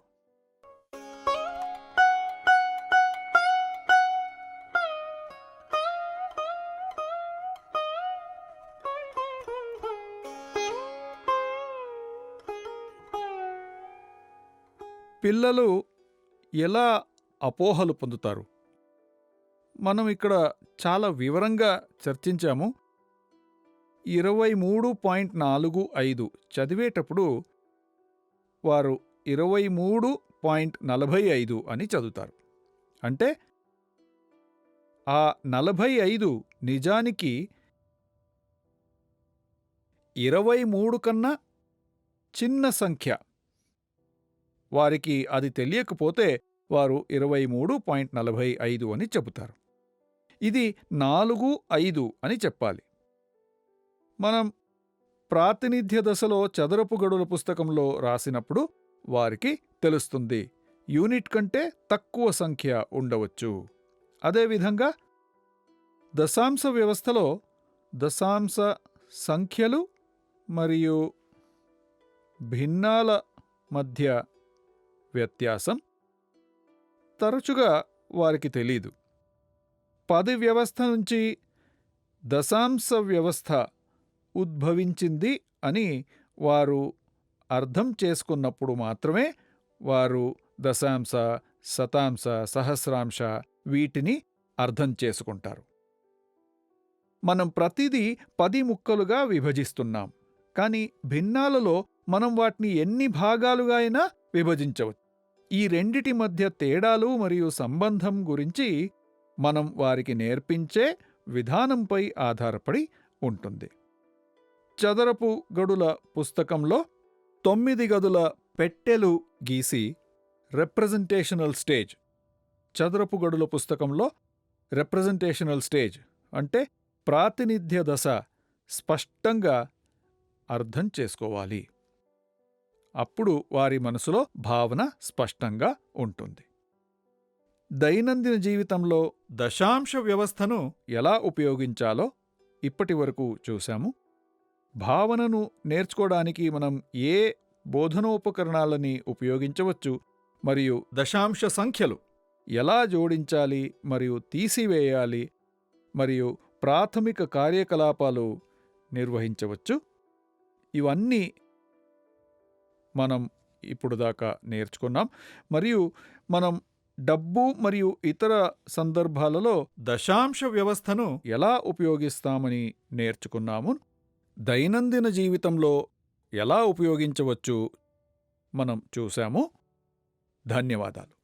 పిల్లలు ఎలా అపోహలు పొందుతారు? మనం ఇక్కడ చాలా వివరంగా చర్చించాము. 23.45 చదివేటప్పుడు వారు 23.45 అని చదువుతారు. అంటే ఆ 45 నిజానికి 23 కన్నా చిన్న సంఖ్య. వారికి అది తెలియకపోతే వారు 23.45 అని చెబుతారు. ఇది 4, 5 అని చెప్పాలి. మనం ప్రాతినిధ్య దశలో చదరపు గడుల పుస్తకంలో రాసినప్పుడు వారికి తెలుస్తుంది యూనిట్ కంటే తక్కువ సంఖ్య ఉండవచ్చు. అదేవిధంగా దశాంశ వ్యవస్థలో దశాంశ సంఖ్యలు మరియు భిన్నాల మధ్య వ్యత్యాసం తరచుగా వారికి తెలీదు. 10 వ్యవస్థ నుంచి దశాంశ వ్యవస్థ ఉద్భవించింది అని వారు అర్థం చేసుకున్నప్పుడు మాత్రమే వారు దశాంశ, శతాంశ, సహస్రాంశ వీటిని అర్థం చేసుకుంటారు. మనం ప్రతిదీ 10 ముక్కలుగా విభజిస్తున్నాం. కానీ భిన్నాలలో మనం వాటిని ఎన్ని భాగాలుగా అయినా విభజించవచ్చు. ఈ రెండిటి మధ్య తేడాలు మరియు సంబంధం గురించి మనం వారికి నేర్పించే విధానంపై ఆధారపడి ఉంటుంది. చదరపు గడుల పుస్తకంలో 9 గదుల పెట్టెలు గీసి రిప్రజెంటేషనల్ స్టేజ్. చదరపు గడుల పుస్తకంలో రిప్రజెంటేషనల్ స్టేజ్ అంటే ప్రాతినిధ్య దశ స్పష్టంగా అర్థం చేసుకోవాలి. అప్పుడు వారి మనసులో భావన స్పష్టంగా ఉంటుంది. దైనందిన జీవితంలో దశాంశ వ్యవస్థను ఎలా ఉపయోగించాలో ఇప్పటివరకు చూశాము. భావనను నేర్చుకోవడానికి మనం ఏ బోధనోపకరణాలని ఉపయోగించవచ్చు మరియు దశాంశ సంఖ్యలు ఎలా జోడించాలి మరియు తీసివేయాలి మరియు ప్రాథమిక కార్యకలాపాలు నిర్వహించవచ్చు, ఇవన్నీ మనం ఇప్పుడు దాకా నేర్చుకున్నాం. మరియు మనం డబ్బు మరియు ఇతర సందర్భాలలో దశాంశ వ్యవస్థను ఎలా ఉపయోగిస్తామని నేర్చుకున్నాము. దైనందిన జీవితంలో ఎలా ఉపయోగించవచ్చు మనం చూశాము. ధన్యవాదాలు.